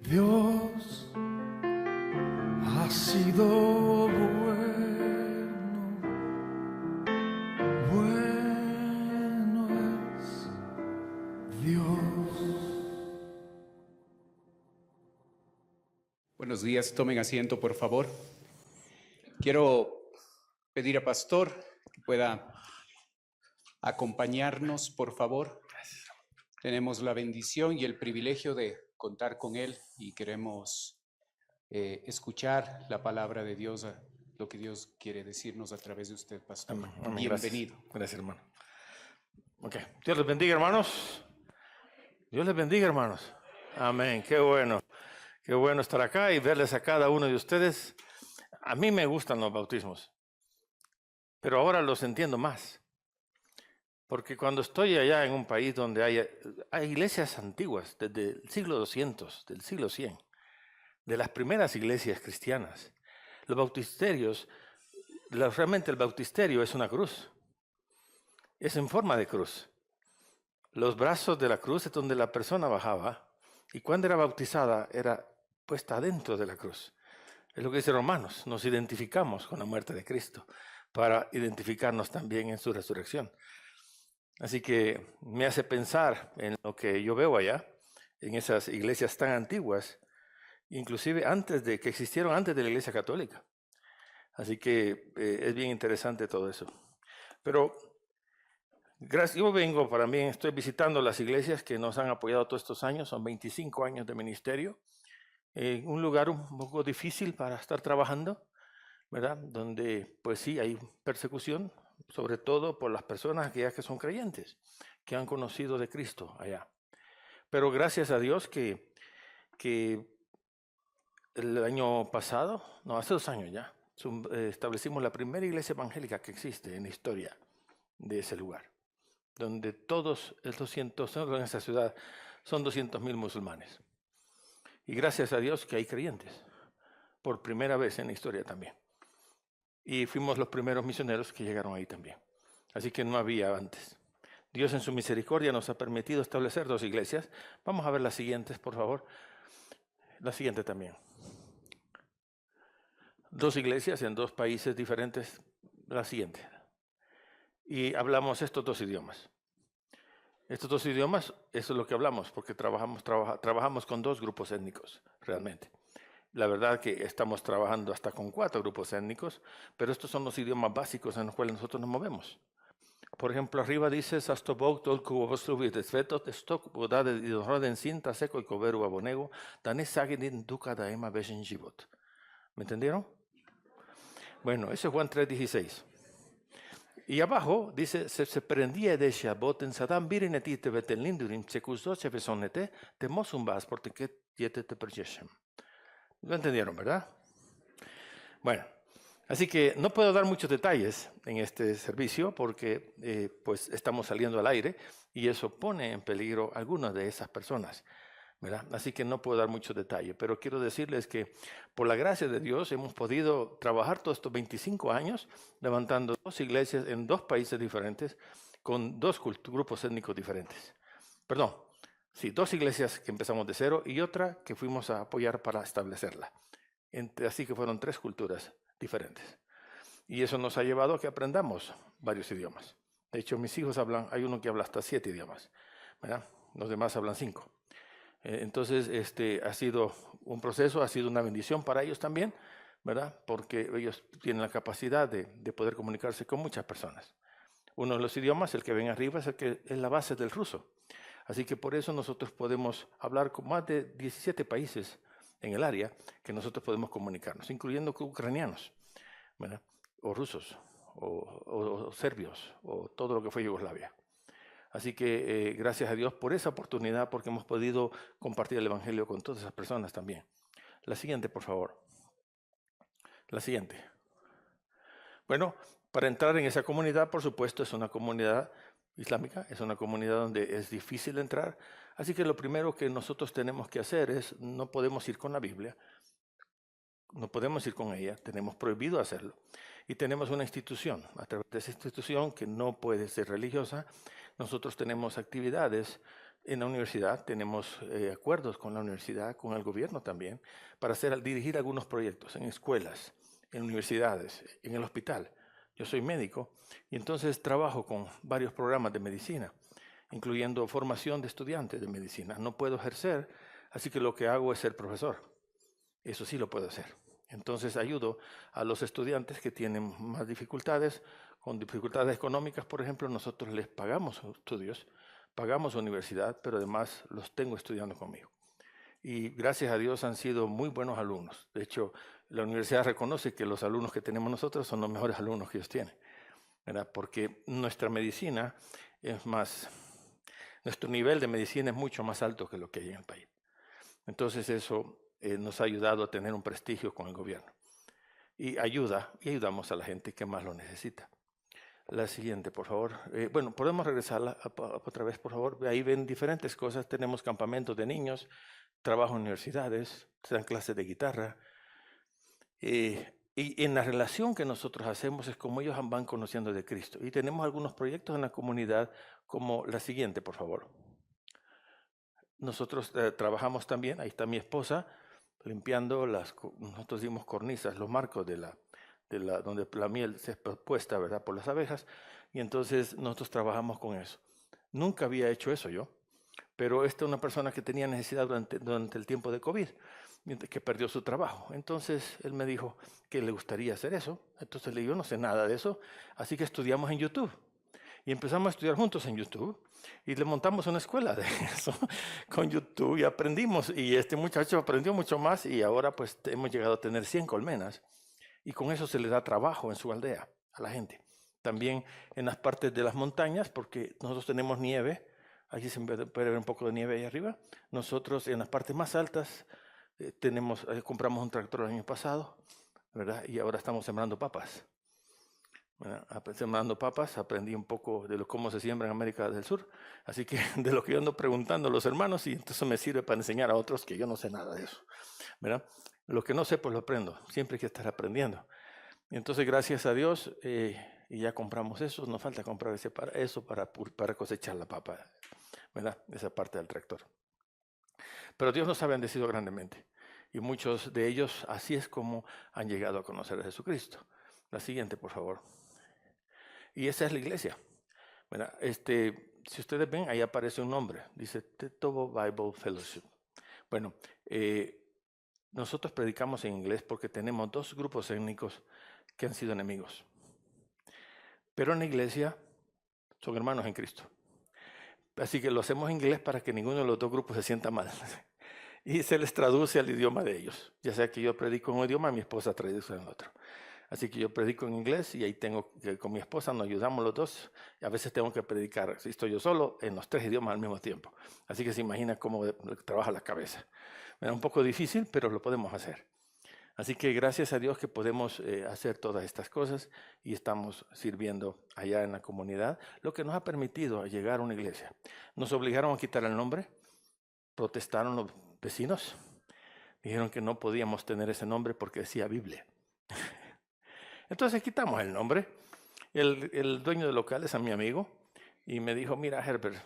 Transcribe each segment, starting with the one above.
Dios ha sido bueno es Dios. Buenos días, tomen asiento, por favor. Quiero pedir a Pastor que pueda acompañarnos, por favor. Tenemos la bendición y el privilegio de contar con él y queremos escuchar la palabra de Dios, lo que Dios quiere decirnos a través de usted, Pastor. Amén. Bienvenido. Gracias, hermano. Ok. Dios les bendiga, hermanos. Dios les bendiga, hermanos. Amén. Qué bueno. Qué bueno estar acá y verles a cada uno de ustedes. A mí me gustan los bautismos, pero ahora los entiendo más. Porque cuando estoy allá en un país donde hay iglesias antiguas, desde el siglo 200, del siglo 100, de las primeras iglesias cristianas, los bautisterios, realmente el bautisterio es una cruz. Es en forma de cruz. Los brazos de la cruz es donde la persona bajaba y cuando era bautizada era puesta dentro de la cruz. Es lo que dice Romanos, nos identificamos con la muerte de Cristo para identificarnos también en su resurrección. Así que me hace pensar en lo que yo veo allá, en esas iglesias tan antiguas, inclusive antes de que existieron antes de la Iglesia Católica. Así que es bien interesante todo eso. Pero yo vengo, para mí, estoy visitando las iglesias que nos han apoyado todos estos años, son 25 años de ministerio, un lugar un poco difícil para estar trabajando, ¿verdad? Donde pues sí hay persecución, sobre todo por las personas que son creyentes, que han conocido de Cristo allá. Pero gracias a Dios que el año pasado, no, hace 2 años ya, establecimos la primera iglesia evangélica que existe en la historia de ese lugar, donde todos en esa ciudad son 200,000 musulmanes. Y gracias a Dios que hay creyentes, por primera vez en la historia también. Y fuimos los primeros misioneros que llegaron ahí también. Así que no había antes. Dios en su misericordia nos ha permitido establecer 2 iglesias. Vamos a ver las siguientes, por favor. La siguiente también. 2 iglesias en 2 países diferentes. La siguiente. Y hablamos estos 2 idiomas. Estos 2 idiomas, eso es lo que hablamos, porque trabajamos con 2 grupos étnicos, realmente. La verdad que estamos trabajando hasta con 4 grupos étnicos, pero estos son los idiomas básicos en los cuales nosotros nos movemos. Por ejemplo, arriba dice, ¿me entendieron? Bueno, eso es Juan 3:16. Y abajo dice, se prendía de Shabbat en Sadam Birineti te Betelindurim, se cusó se besonete, te mosumbas porque te perjeshem. ¿Lo entendieron, verdad? Bueno, así que no puedo dar muchos detalles en este servicio porque pues estamos saliendo al aire y eso pone en peligro a algunas de esas personas, ¿verdad? Así que no puedo dar muchos detalles, pero quiero decirles que por la gracia de Dios hemos podido trabajar todos estos 25 años levantando 2 iglesias en 2 países diferentes con 2 grupos étnicos diferentes. Perdón, sí, 2 iglesias que empezamos de cero y otra que fuimos a apoyar para establecerla. Así que fueron 3 culturas diferentes. Y eso nos ha llevado a que aprendamos varios idiomas. De hecho, mis hijos hay uno que habla hasta 7 idiomas, ¿verdad? Los demás hablan 5. Entonces, ha sido un proceso, ha sido una bendición para ellos también, ¿verdad? Porque ellos tienen la capacidad de poder comunicarse con muchas personas. Uno de los idiomas, el que ven arriba, es el que es la base del ruso. Así que por eso nosotros podemos hablar con más de 17 países en el área que nosotros podemos comunicarnos, incluyendo ucranianos, ¿verdad? O rusos, o serbios, o todo lo que fue Yugoslavia. Así que gracias a Dios por esa oportunidad, porque hemos podido compartir el Evangelio con todas esas personas también. La siguiente, por favor. La siguiente. Bueno, para entrar en esa comunidad, por supuesto, es una comunidad islámica, es una comunidad donde es difícil entrar. Así que lo primero que nosotros tenemos que hacer es, no podemos ir con la Biblia, no podemos ir con ella, tenemos prohibido hacerlo. Y tenemos una institución, a través de esa institución que no puede ser religiosa, nosotros tenemos actividades en la universidad tenemos acuerdos con la universidad, con el gobierno también, para dirigir algunos proyectos en escuelas, en universidades, en el hospital. Yo soy médico y entonces trabajo con varios programas de medicina, incluyendo formación de estudiantes de medicina. No puedo ejercer, así que lo que hago es ser profesor. Eso sí lo puedo hacer. Entonces ayudo a los estudiantes que tienen más dificultades, con dificultades económicas, por ejemplo, nosotros les pagamos estudios, pagamos universidad, pero además los tengo estudiando conmigo. Y gracias a Dios han sido muy buenos alumnos. De hecho, la universidad reconoce que los alumnos que tenemos nosotros son los mejores alumnos que ellos tienen, ¿verdad? Porque nuestra medicina es más, nuestro nivel de medicina es mucho más alto que lo que hay en el país. Entonces eso nos ha ayudado a tener un prestigio con el gobierno. Y ayudamos a la gente que más lo necesita. La siguiente, por favor. Bueno, podemos regresarla otra vez, por favor. Ahí ven diferentes cosas. Tenemos campamentos de niños, trabajo en universidades, se dan clases de guitarra. Y en la relación que nosotros hacemos es como ellos van conociendo de Cristo. Y tenemos algunos proyectos en la comunidad como la siguiente, por favor. Nosotros trabajamos también, ahí está mi esposa, limpiando nosotros dimos cornisas, los marcos donde la miel se es puesta, ¿verdad?, por las abejas, y entonces nosotros trabajamos con eso. Nunca había hecho eso yo, pero esta es una persona que tenía necesidad durante el tiempo de COVID, que perdió su trabajo. Entonces él me dijo que le gustaría hacer eso. Entonces le digo, no sé nada de eso, así que estudiamos en YouTube. Y empezamos a estudiar juntos en YouTube y le montamos una escuela de eso con YouTube y aprendimos. Y este muchacho aprendió mucho más y ahora pues hemos llegado a tener 100 colmenas. Y con eso se le da trabajo en su aldea a la gente. También en las partes de las montañas, porque nosotros tenemos nieve. Aquí se puede ver un poco de nieve ahí arriba. Nosotros en las partes más altas compramos un tractor el año pasado, ¿verdad? Y ahora estamos sembrando papas. Sembrando papas, aprendí un poco de cómo se siembra en América del Sur, así que de lo que yo ando preguntando a los hermanos, y entonces me sirve para enseñar a otros que yo no sé nada de eso, ¿verdad? Lo que no sé, pues lo aprendo, siempre hay que estar aprendiendo. Y entonces, gracias a Dios, y ya compramos eso, nos falta comprar eso para cosechar la papa, ¿verdad? Esa parte del tractor. Pero Dios nos ha bendecido grandemente, y muchos de ellos así es como han llegado a conocer a Jesucristo. La siguiente, por favor. Y esa es la iglesia. Bueno, si ustedes ven, ahí aparece un nombre. Dice Tetovo Bible Fellowship. Bueno, nosotros predicamos en inglés porque tenemos 2 grupos étnicos que han sido enemigos. Pero en la iglesia son hermanos en Cristo. Así que lo hacemos en inglés para que ninguno de los 2 grupos se sienta mal. Y se les traduce al idioma de ellos. Ya sea que yo predico en un idioma, mi esposa traduce en otro. Así que yo predico en inglés y ahí con mi esposa nos ayudamos los 2. Y a veces tengo que predicar, si estoy yo solo, en los 3 idiomas al mismo tiempo. Así que se imagina cómo trabaja la cabeza. Es un poco difícil, pero lo podemos hacer. Así que gracias a Dios que podemos hacer todas estas cosas y estamos sirviendo allá en la comunidad, lo que nos ha permitido llegar a una iglesia. Nos obligaron a quitar el nombre, protestaron los vecinos, dijeron que no podíamos tener ese nombre porque decía Biblia. Entonces quitamos el nombre. El dueño del local es a mi amigo y me dijo, mira Herbert,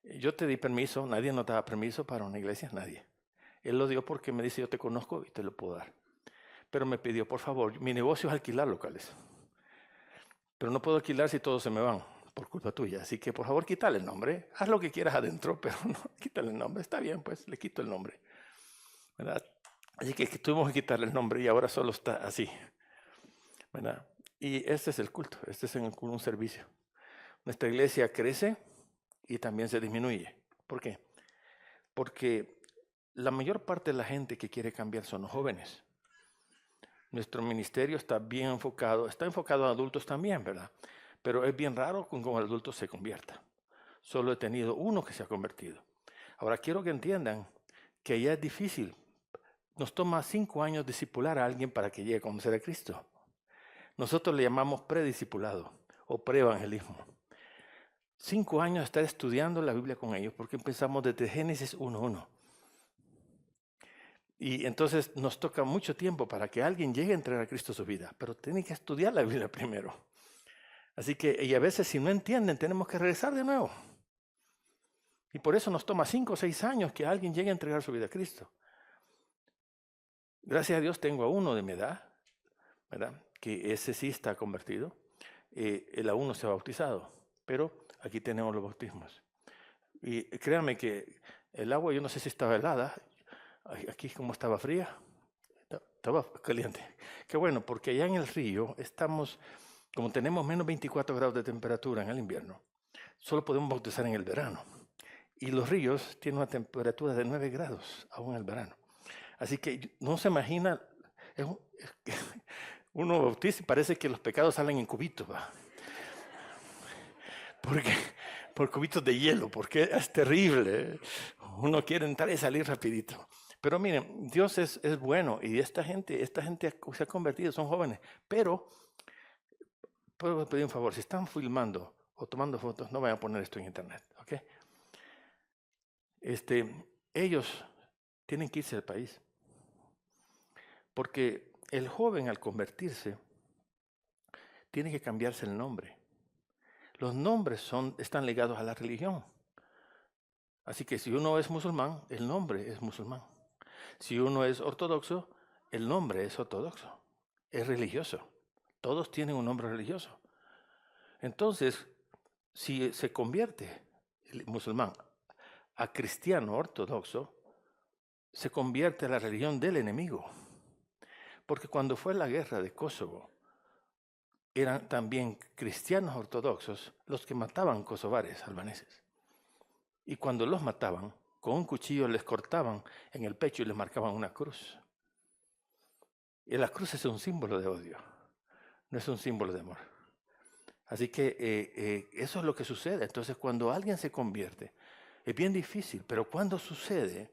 yo te di permiso, nadie nos daba permiso para una iglesia, nadie. Él lo dio porque me dice, yo te conozco y te lo puedo dar. Pero me pidió, por favor, mi negocio es alquilar locales. Pero no puedo alquilar si todos se me van por culpa tuya. Así que por favor quítale el nombre. Haz lo que quieras adentro, pero no, quítale el nombre. Está bien, pues le quito el nombre, ¿verdad? Así que tuvimos que quitarle el nombre y ahora solo está así, ¿verdad? Y este es el culto, este es un servicio. Nuestra iglesia crece y también se disminuye. ¿Por qué? Porque la mayor parte de la gente que quiere cambiar son los jóvenes. Nuestro ministerio está enfocado a adultos también, ¿verdad? Pero es bien raro que un adulto se convierta. Solo he tenido uno que se ha convertido. Ahora quiero que entiendan que ya es difícil. Nos toma 5 años discipular a alguien para que llegue a conocer a Cristo. Nosotros le llamamos prediscipulado o preevangelismo. 5 años de estar estudiando la Biblia con ellos porque empezamos desde Génesis 1:1. Y entonces nos toca mucho tiempo para que alguien llegue a entregar a Cristo su vida, pero tiene que estudiar la Biblia primero. Así que, y a veces si no entienden, tenemos que regresar de nuevo. Y por eso nos toma 5 o 6 años que alguien llegue a entregar su vida a Cristo. Gracias a Dios tengo a uno de mi edad, ¿verdad? Que ese sí está convertido. Él aún no se ha bautizado, pero aquí tenemos los bautismos. Y créanme que el agua, yo no sé si estaba helada, aquí como estaba fría, estaba caliente. Qué bueno, porque allá en el río estamos, como tenemos menos 24 grados de temperatura en el invierno, solo podemos bautizar en el verano. Y los ríos tienen una temperatura de 9 grados aún en el verano. Así que no se imagina, uno bautiza y parece que los pecados salen en cubitos, ¿va? Por cubitos de hielo, porque es terrible. Uno quiere entrar y salir rapidito. Pero miren, Dios es bueno y esta gente se ha convertido, son jóvenes. Pero, puedo pedir un favor, si están filmando o tomando fotos, no vayan a poner esto en internet, ¿ok? Ellos tienen que irse del país. Porque el joven al convertirse tiene que cambiarse el nombre. Los nombres están ligados a la religión. Así que si uno es musulmán, el nombre es musulmán. Si uno es ortodoxo, el nombre es ortodoxo. Es religioso. Todos tienen un nombre religioso. Entonces, si se convierte el musulmán a cristiano ortodoxo, se convierte a la religión del enemigo. Porque cuando fue la guerra de Kosovo, eran también cristianos ortodoxos los que mataban kosovares albaneses. Y cuando los mataban, con un cuchillo les cortaban en el pecho y les marcaban una cruz. Y la cruz es un símbolo de odio, no es un símbolo de amor. Así que eso es lo que sucede. Entonces, cuando alguien se convierte, es bien difícil, pero cuando sucede,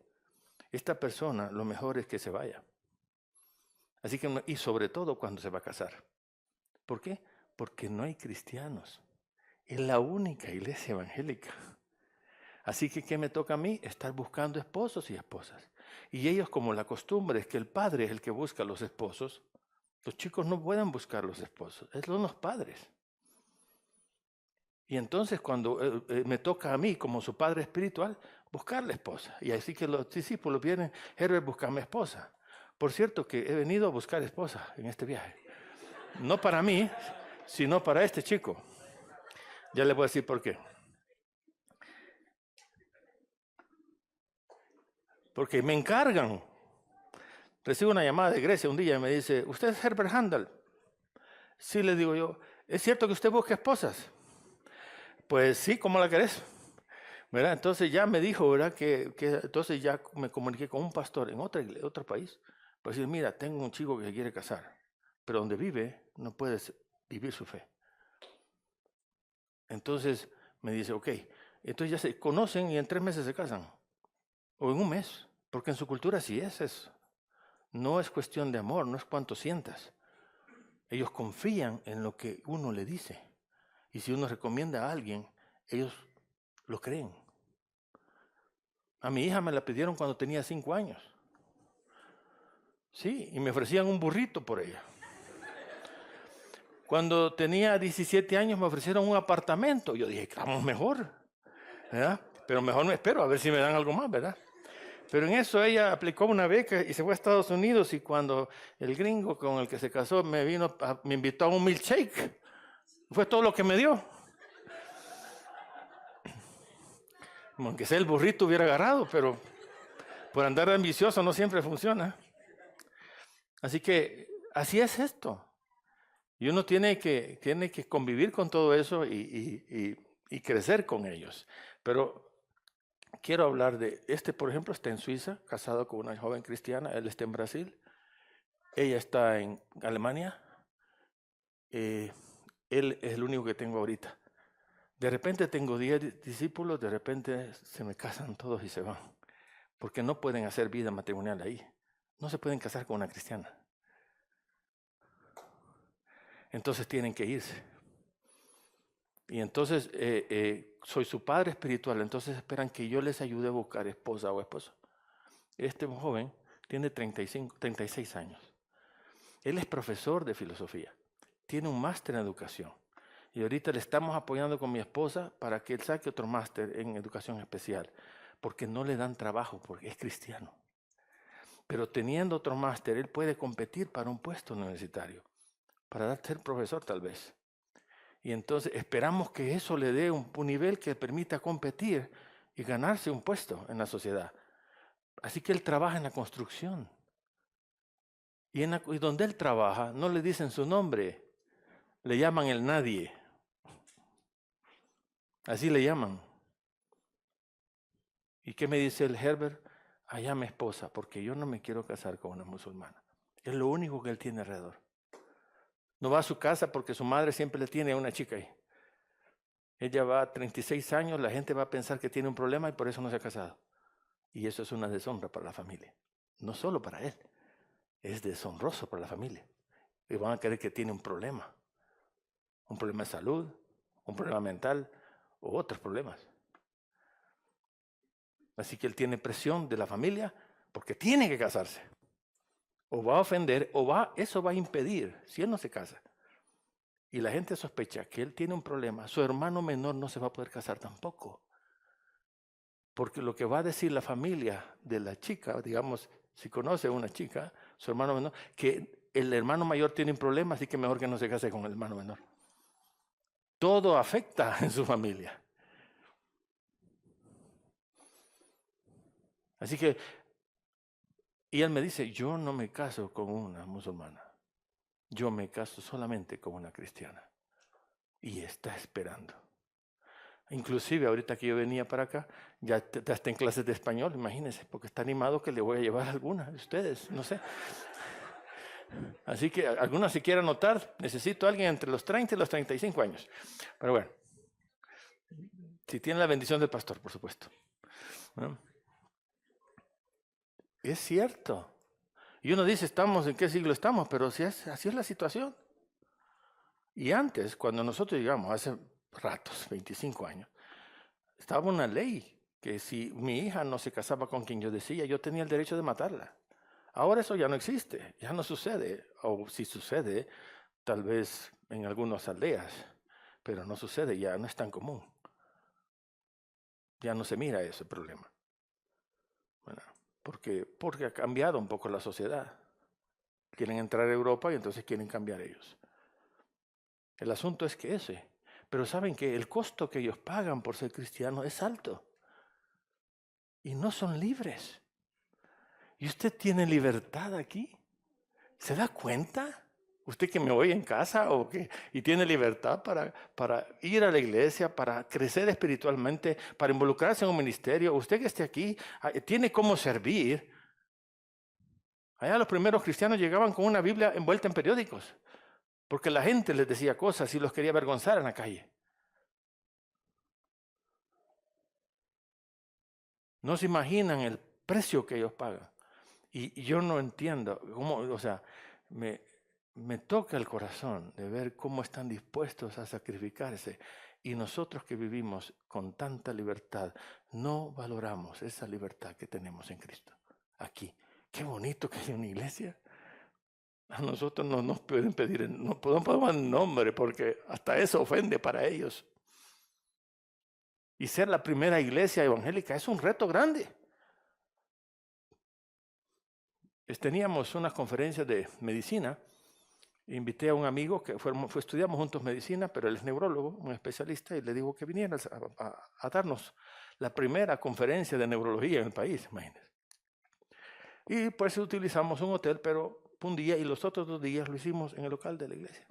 esta persona lo mejor es que se vaya. Así que, y sobre todo cuando se va a casar. ¿Por qué? Porque no hay cristianos. Es la única iglesia evangélica. Así que, ¿qué me toca a mí? Estar buscando esposos y esposas. Y ellos, como la costumbre es que el padre es el que busca a los esposos, los chicos no pueden buscar los esposos, son los padres. Y entonces, cuando me toca a mí, como su padre espiritual, buscar la esposa. Y así que los discípulos vienen, Herbert, buscame esposa. Por cierto, que he venido a buscar esposa en este viaje. No para mí, sino para este chico. Ya le voy a decir por qué. Porque me encargan. Recibo una llamada de Grecia un día y me dice, ¿usted es Herbert Handel? Sí, le digo yo, ¿es cierto que usted busca esposas? Pues sí, ¿cómo la querés? ¿Verdad? Entonces ya me dijo, ¿verdad? Que entonces ya me comuniqué con un pastor en otro país. Para decir, mira, tengo un chico que se quiere casar, pero donde vive no puede vivir su fe. Entonces me dice, ok, entonces ya se conocen y en 3 meses se casan. O en 1 mes, porque en su cultura sí es eso. No es cuestión de amor, no es cuánto sientas. Ellos confían en lo que uno le dice. Y si uno recomienda a alguien, ellos lo creen. A mi hija me la pidieron cuando tenía 5 años. Sí, y me ofrecían un burrito por ella. Cuando tenía 17 años me ofrecieron un apartamento. Yo dije, estamos mejor, ¿verdad? Pero mejor me espero a ver si me dan algo más, ¿verdad? Pero en eso ella aplicó una beca y se fue a Estados Unidos y cuando el gringo con el que se casó me invitó a un milkshake. Fue todo lo que me dio. Aunque sea el burrito hubiera agarrado, pero por andar ambicioso no siempre funciona. Así que así es esto. Y uno tiene que convivir con todo eso y crecer con ellos. Pero quiero hablar de por ejemplo, está en Suiza, casado con una joven cristiana. Él está en Brasil. Ella está en Alemania. Él es el único que tengo ahorita. De repente tengo 10 discípulos, de repente se me casan todos y se van. Porque no pueden hacer vida matrimonial ahí. No se pueden casar con una cristiana. Entonces tienen que irse. Y entonces soy su padre espiritual, entonces esperan que yo les ayude a buscar esposa o esposo. Este joven tiene 36 años. Él es profesor de filosofía, tiene un máster en educación. Y ahorita le estamos apoyando con mi esposa para que él saque otro máster en educación especial, porque no le dan trabajo, porque es cristiano. Pero teniendo otro máster, él puede competir para un puesto universitario, para ser profesor tal vez. Y entonces esperamos que eso le dé un nivel que le permita competir y ganarse un puesto en la sociedad. Así que él trabaja en la construcción. Y donde él trabaja, no le dicen su nombre, le llaman el nadie. Así le llaman. ¿Y qué me dice el Herbert? Allá mi esposa, porque yo no me quiero casar con una musulmana. Es lo único que él tiene alrededor. No va a su casa porque su madre siempre le tiene a una chica ahí. Ella va a 36 años, la gente va a pensar que tiene un problema y por eso no se ha casado. Y eso es una deshonra para la familia. No solo para él, es deshonroso para la familia. Y van a creer que tiene un problema de salud, un problema mental o otros problemas. Así que él tiene presión de la familia porque tiene que casarse. O va a ofender, eso va a impedir, si él no se casa. Y la gente sospecha que él tiene un problema, su hermano menor no se va a poder casar tampoco. Porque lo que va a decir la familia de la chica, digamos, si conoce a una chica, su hermano menor, que el hermano mayor tiene un problema, así que mejor que no se case con el hermano menor. Todo afecta en su familia. Así que, y él me dice, yo no me caso con una musulmana. Yo me caso solamente con una cristiana. Y está esperando. Inclusive ahorita que yo venía para acá, ya está en clases de español, imagínense, porque está animado que le voy a llevar a alguna de ustedes, no sé. Así que algunos si quieren anotar, necesito a alguien entre los 30 y los 35 años. Pero bueno, si tiene la bendición del pastor, por supuesto. ¿No? Es cierto. Y uno dice, ¿estamos en qué siglo estamos? Pero así es la situación. Y antes, cuando nosotros llegamos, hace ratos, 25 años, estaba una ley que si mi hija no se casaba con quien yo decía, yo tenía el derecho de matarla. Ahora eso ya no existe, ya no sucede. O si sucede, tal vez en algunas aldeas, pero no sucede, ya no es tan común. Ya no se mira ese problema. Bueno, porque ha cambiado un poco la sociedad. Quieren entrar a Europa y entonces quieren cambiar ellos. El asunto es que pero saben que el costo que ellos pagan por ser cristianos es alto. Y no son libres. ¿Y usted tiene libertad aquí? ¿Se da cuenta? Usted que me oye en casa y tiene libertad para ir a la iglesia, para crecer espiritualmente, para involucrarse en un ministerio. Usted que esté aquí, tiene cómo servir. Allá los primeros cristianos llegaban con una Biblia envuelta en periódicos, porque la gente les decía cosas y los quería avergonzar en la calle. No se imaginan el precio que ellos pagan. Y yo no entiendo cómo, me toca el corazón de ver cómo están dispuestos a sacrificarse. Y nosotros que vivimos con tanta libertad, no valoramos esa libertad que tenemos en Cristo. Aquí. Qué bonito que haya una iglesia. A nosotros no nos pueden pedir, no podemos dar nombre porque hasta eso ofende para ellos. Y ser la primera iglesia evangélica es un reto grande. Teníamos unas conferencias de medicina. Invité a un amigo que estudiamos juntos medicina, pero él es neurólogo, un especialista, y le digo que viniera a darnos la primera conferencia de neurología en el país, imagínense. Y pues utilizamos un hotel, pero un día y los otros 2 días lo hicimos en el local de la iglesia.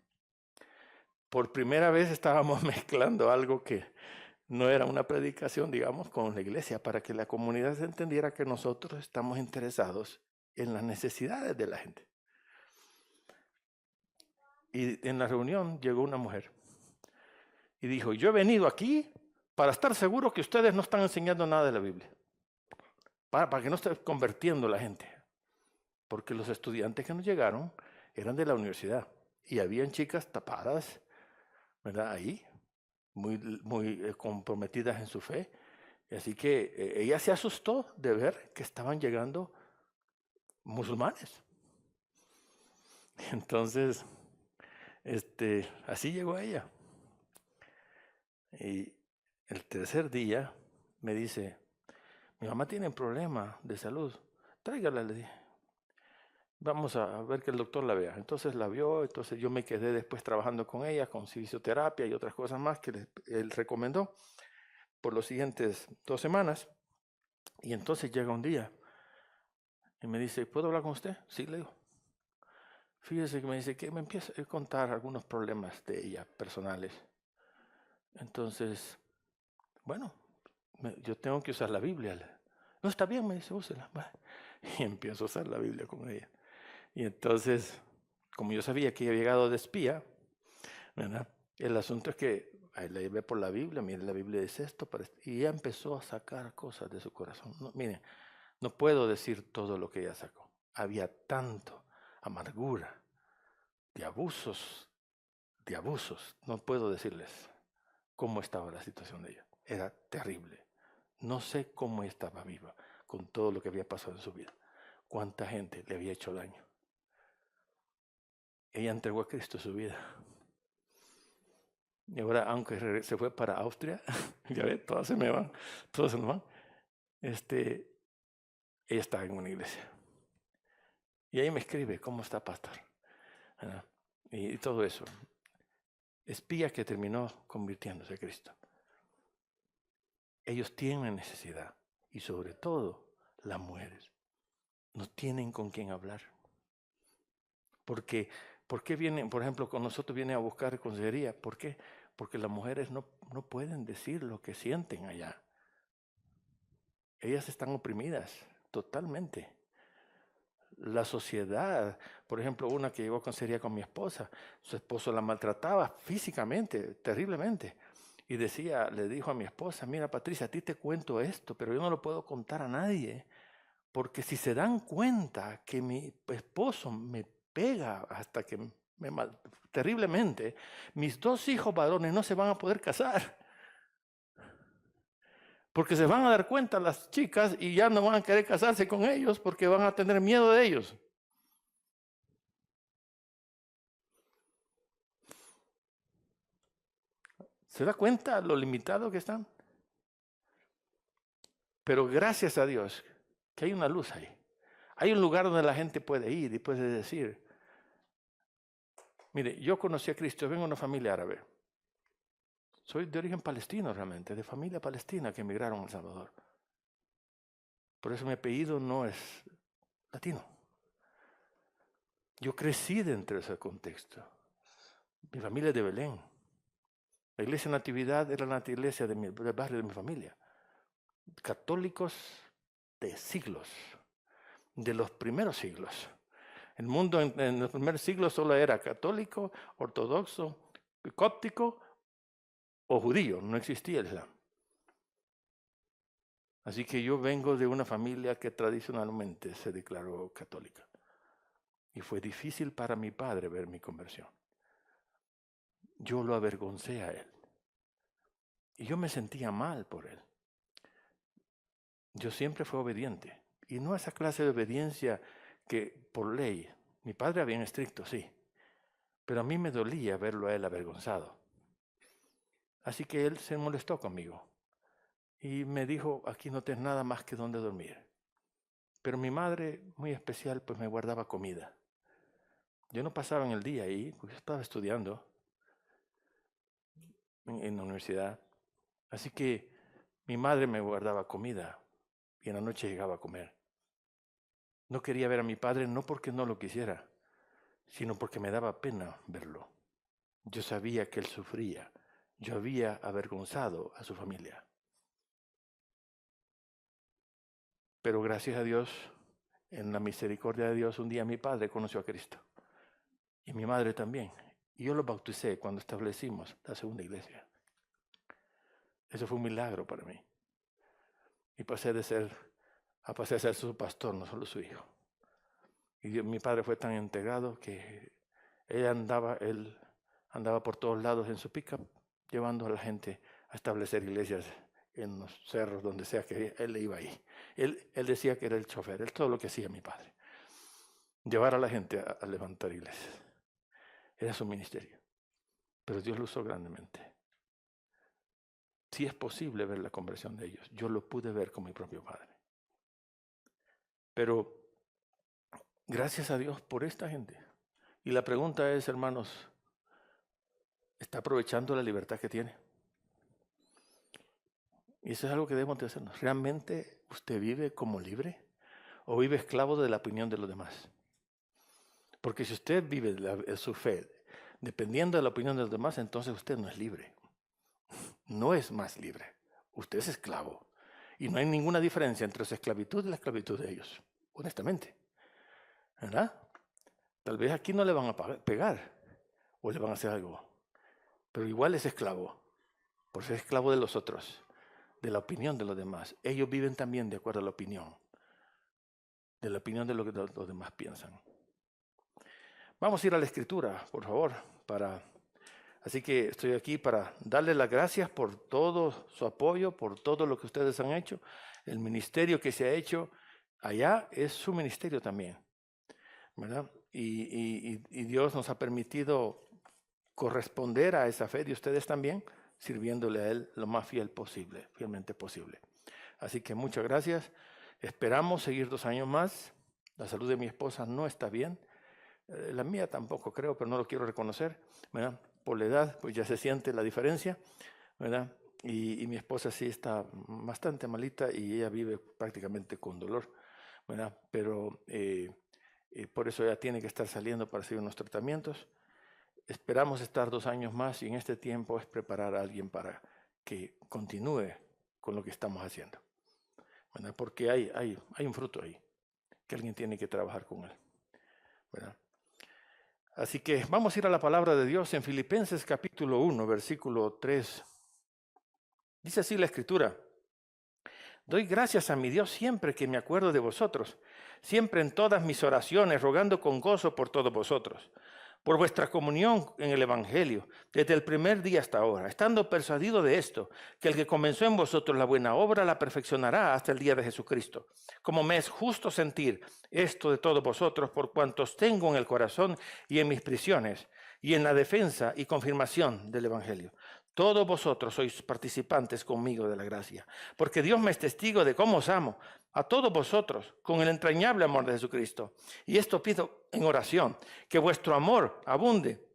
Por primera vez estábamos mezclando algo que no era una predicación, digamos, con la iglesia, para que la comunidad entendiera que nosotros estamos interesados en las necesidades de la gente. Y en la reunión llegó una mujer y dijo, yo he venido aquí para estar seguro que ustedes no están enseñando nada de la Biblia, para que no esté convirtiendo la gente, porque los estudiantes que nos llegaron eran de la universidad y habían chicas tapadas, ¿verdad? Ahí, muy comprometidas en su fe, así que ella se asustó de ver que estaban llegando musulmanes. Entonces, así llegó ella. Y el tercer día me dice, mi mamá tiene un problema de salud, tráigala, le dije. Vamos a ver que el doctor la vea. Entonces la vio, entonces yo me quedé después trabajando con ella, con fisioterapia y otras cosas más que él recomendó por los siguientes 2 semanas. Y entonces llega un día y me dice, ¿puedo hablar con usted? Sí, le digo. Fíjese que me dice que me empieza a contar algunos problemas de ella personales. Entonces, bueno, yo tengo que usar la Biblia. No, está bien, me dice, úsela. Y empiezo a usar la Biblia con ella. Y entonces, como yo sabía que había llegado de espía, ¿verdad? El asunto es que ahí la llevé por la Biblia, mire, la Biblia dice esto, y ella empezó a sacar cosas de su corazón. No, miren, no puedo decir todo lo que ella sacó. Había tanto amargura, de abusos, no puedo decirles cómo estaba la situación de ella. Era terrible. No sé cómo estaba viva con todo lo que había pasado en su vida. Cuánta gente le había hecho daño. Ella entregó a Cristo su vida. Y ahora, aunque se fue para Austria, ya ve, todos se me van, todos se nos van. Ella está en una iglesia. Y ahí me escribe, ¿cómo está, pastor? Y todo eso. Espía que terminó convirtiéndose a Cristo. Ellos tienen necesidad. Y sobre todo, las mujeres. No tienen con quién hablar. ¿Por qué vienen, por ejemplo, con nosotros vienen a buscar consejería? ¿Por qué? Porque las mujeres no pueden decir lo que sienten allá. Ellas están oprimidas totalmente. La sociedad, por ejemplo, una que llegó a consejería con mi esposa, su esposo la maltrataba físicamente, terriblemente. Y le dijo a mi esposa, mira Patricia, a ti te cuento esto, pero yo no lo puedo contar a nadie, porque si se dan cuenta que mi esposo me pega hasta que terriblemente, mis 2 hijos varones no se van a poder casar. Porque se van a dar cuenta las chicas y ya no van a querer casarse con ellos porque van a tener miedo de ellos. ¿Se da cuenta lo limitado que están? Pero gracias a Dios que hay una luz ahí. Hay un lugar donde la gente puede ir y puede decir, mire, yo conocí a Cristo, vengo de una familia árabe. Soy de origen palestino realmente, de familia palestina que emigraron a El Salvador. Por eso mi apellido no es latino. Yo crecí dentro de ese contexto. Mi familia es de Belén. La iglesia Natividad era la iglesia del barrio de mi familia. Católicos de siglos, de los primeros siglos. El mundo en los primeros siglos solo era católico, ortodoxo, cóptico o judío. No existía el Islam. Así que yo vengo de una familia que tradicionalmente se declaró católica. Y fue difícil para mi padre ver mi conversión. Yo lo avergoncé a él. Y yo me sentía mal por él. Yo siempre fui obediente. Y no esa clase de obediencia que por ley. Mi padre era bien estricto, sí. Pero a mí me dolía verlo a él avergonzado. Así que él se molestó conmigo. Y me dijo, aquí no tienes nada más que donde dormir. Pero mi madre, muy especial, pues me guardaba comida. Yo no pasaba en el día ahí, porque yo estaba estudiando en la universidad. Así que mi madre me guardaba comida y en la noche llegaba a comer. No quería ver a mi padre, no porque no lo quisiera, sino porque me daba pena verlo. Yo sabía que él sufría. Yo había avergonzado a su familia. Pero gracias a Dios, en la misericordia de Dios, un día mi padre conoció a Cristo. Y mi madre también. Y yo lo bauticé cuando establecimos la segunda iglesia. Eso fue un milagro para mí. Y pasé a ser su pastor, no solo su hijo. Y mi padre fue tan entregado que él andaba por todos lados en su pickup, llevando a la gente a establecer iglesias en los cerros, donde sea que él iba ahí. Él decía que era el chofer, él todo lo que hacía mi padre. Llevar a la gente a levantar iglesias. Era su ministerio. Pero Dios lo usó grandemente. sí es posible ver la conversión de ellos. Yo lo pude ver con mi propio padre. Pero gracias a Dios por esta gente. Y la pregunta es, hermanos, ¿está aprovechando la libertad que tiene? Y eso es algo que debemos de hacernos. ¿Realmente usted vive como libre o vive esclavo de la opinión de los demás? Porque si usted vive su fe dependiendo de la opinión de los demás, entonces usted no es libre. No es más libre. Usted es esclavo. Y no hay ninguna diferencia entre su esclavitud y la esclavitud de ellos, honestamente. ¿Verdad? Tal vez aquí no le van a pegar o le van a hacer algo, pero igual es esclavo, por ser esclavo de los otros, de la opinión de los demás. Ellos viven también de acuerdo a la opinión de lo que los demás piensan. Vamos a ir a la Escritura, por favor, así que estoy aquí para darles las gracias por todo su apoyo, por todo lo que ustedes han hecho. El ministerio que se ha hecho allá es su ministerio también, ¿verdad? Y Dios nos ha permitido corresponder a esa fe de ustedes también, sirviéndole a Él lo más fielmente posible. Así que muchas gracias. Esperamos seguir 2 años más. La salud de mi esposa no está bien. La mía tampoco creo, pero no lo quiero reconocer, ¿verdad? Por la edad, pues ya se siente la diferencia, ¿verdad? Y mi esposa sí está bastante malita y ella vive prácticamente con dolor, ¿verdad? Pero por eso ella tiene que estar saliendo para hacer unos tratamientos. Esperamos estar 2 años más y en este tiempo es preparar a alguien para que continúe con lo que estamos haciendo, ¿verdad? Porque hay un fruto ahí, que alguien tiene que trabajar con él, ¿verdad? Así que vamos a ir a la palabra de Dios en Filipenses capítulo 1, versículo 3. Dice así la Escritura: doy gracias a mi Dios siempre que me acuerdo de vosotros, siempre en todas mis oraciones, rogando con gozo por todos vosotros, por vuestra comunión en el Evangelio, desde el primer día hasta ahora, estando persuadido de esto, que el que comenzó en vosotros la buena obra la perfeccionará hasta el día de Jesucristo. Como me es justo sentir esto de todos vosotros, por cuantos tengo en el corazón y en mis prisiones, y en la defensa y confirmación del Evangelio. Todos vosotros sois participantes conmigo de la gracia, porque Dios me es testigo de cómo os amo a todos vosotros con el entrañable amor de Jesucristo. Y esto pido en oración, que vuestro amor abunde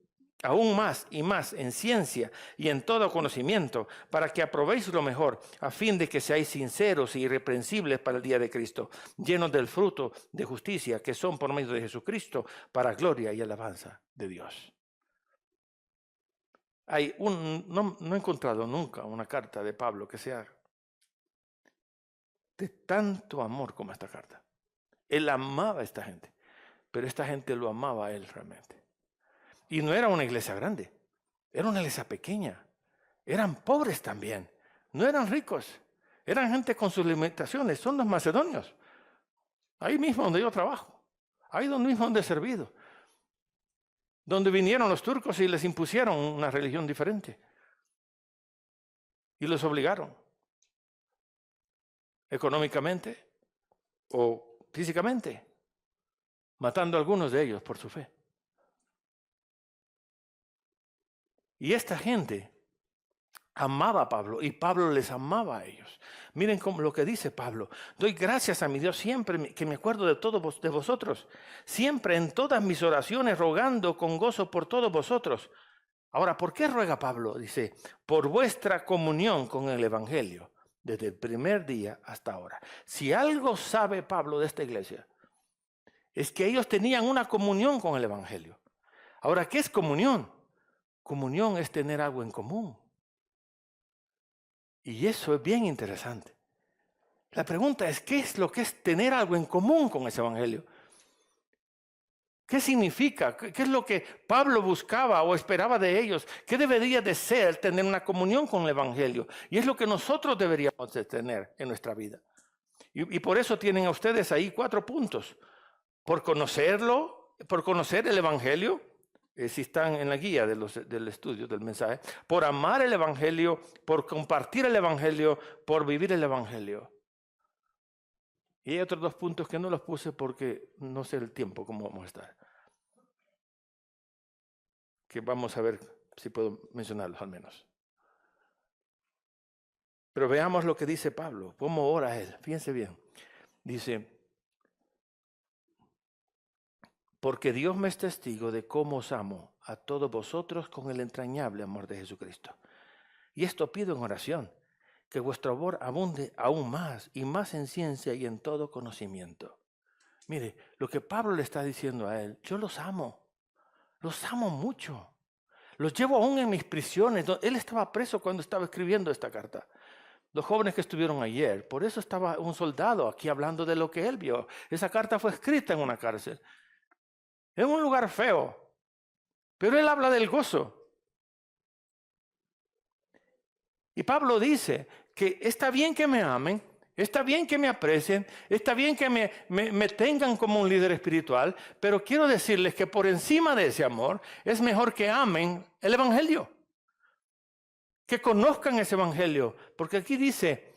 aún más y más en ciencia y en todo conocimiento, para que aprobéis lo mejor, a fin de que seáis sinceros e irreprensibles para el día de Cristo, llenos del fruto de justicia que son por medio de Jesucristo, para gloria y alabanza de Dios. No he encontrado nunca una carta de Pablo que sea de tanto amor como esta carta. Él amaba a esta gente, pero esta gente lo amaba a él realmente. Y no era una iglesia grande, era una iglesia pequeña. Eran pobres también, no eran ricos, eran gente con sus limitaciones, son los macedonios. Ahí mismo donde yo trabajo, ahí mismo donde he servido. Donde vinieron los turcos y les impusieron una religión diferente. Y los obligaron. Económicamente o físicamente. Matando a algunos de ellos por su fe. Y esta gente amaba a Pablo y Pablo les amaba a ellos. Miren lo que dice Pablo: doy gracias a mi Dios siempre que me acuerdo de todos de vosotros, siempre en todas mis oraciones rogando con gozo por todos vosotros. Ahora, ¿por qué ruega Pablo? Dice, por vuestra comunión con el Evangelio, desde el primer día hasta ahora. Si algo sabe Pablo de esta iglesia, es que ellos tenían una comunión con el Evangelio. Ahora, ¿qué es comunión? Comunión es tener algo en común. Y eso es bien interesante. La pregunta es, ¿qué es lo que es tener algo en común con ese Evangelio? ¿Qué significa? ¿Qué es lo que Pablo buscaba o esperaba de ellos? ¿Qué debería de ser tener una comunión con el Evangelio? Y es lo que nosotros deberíamos de tener en nuestra vida. Y por eso tienen a ustedes ahí 4 puntos. Por conocerlo, por conocer el Evangelio, si están en la guía del estudio del mensaje, por amar el Evangelio, por compartir el Evangelio, por vivir el Evangelio. Y hay otros 2 puntos que no los puse porque no sé el tiempo cómo vamos a estar. Que vamos a ver si puedo mencionarlos al menos. Pero veamos lo que dice Pablo, cómo ora él. Fíjense bien. Dice, porque Dios me es testigo de cómo os amo a todos vosotros con el entrañable amor de Jesucristo. Y esto pido en oración, que vuestro amor abunde aún más y más en ciencia y en todo conocimiento. Mire, lo que Pablo le está diciendo a él, yo los amo mucho. Los llevo aún en mis prisiones. Él estaba preso cuando estaba escribiendo esta carta. Los jóvenes que estuvieron ayer, por eso estaba un soldado aquí hablando de lo que él vio. Esa carta fue escrita en una cárcel, en un lugar feo, pero él habla del gozo. Y Pablo dice que está bien que me amen, está bien que me aprecien, está bien que me tengan como un líder espiritual, pero quiero decirles que por encima de ese amor es mejor que amen el evangelio, que conozcan ese evangelio, porque aquí dice,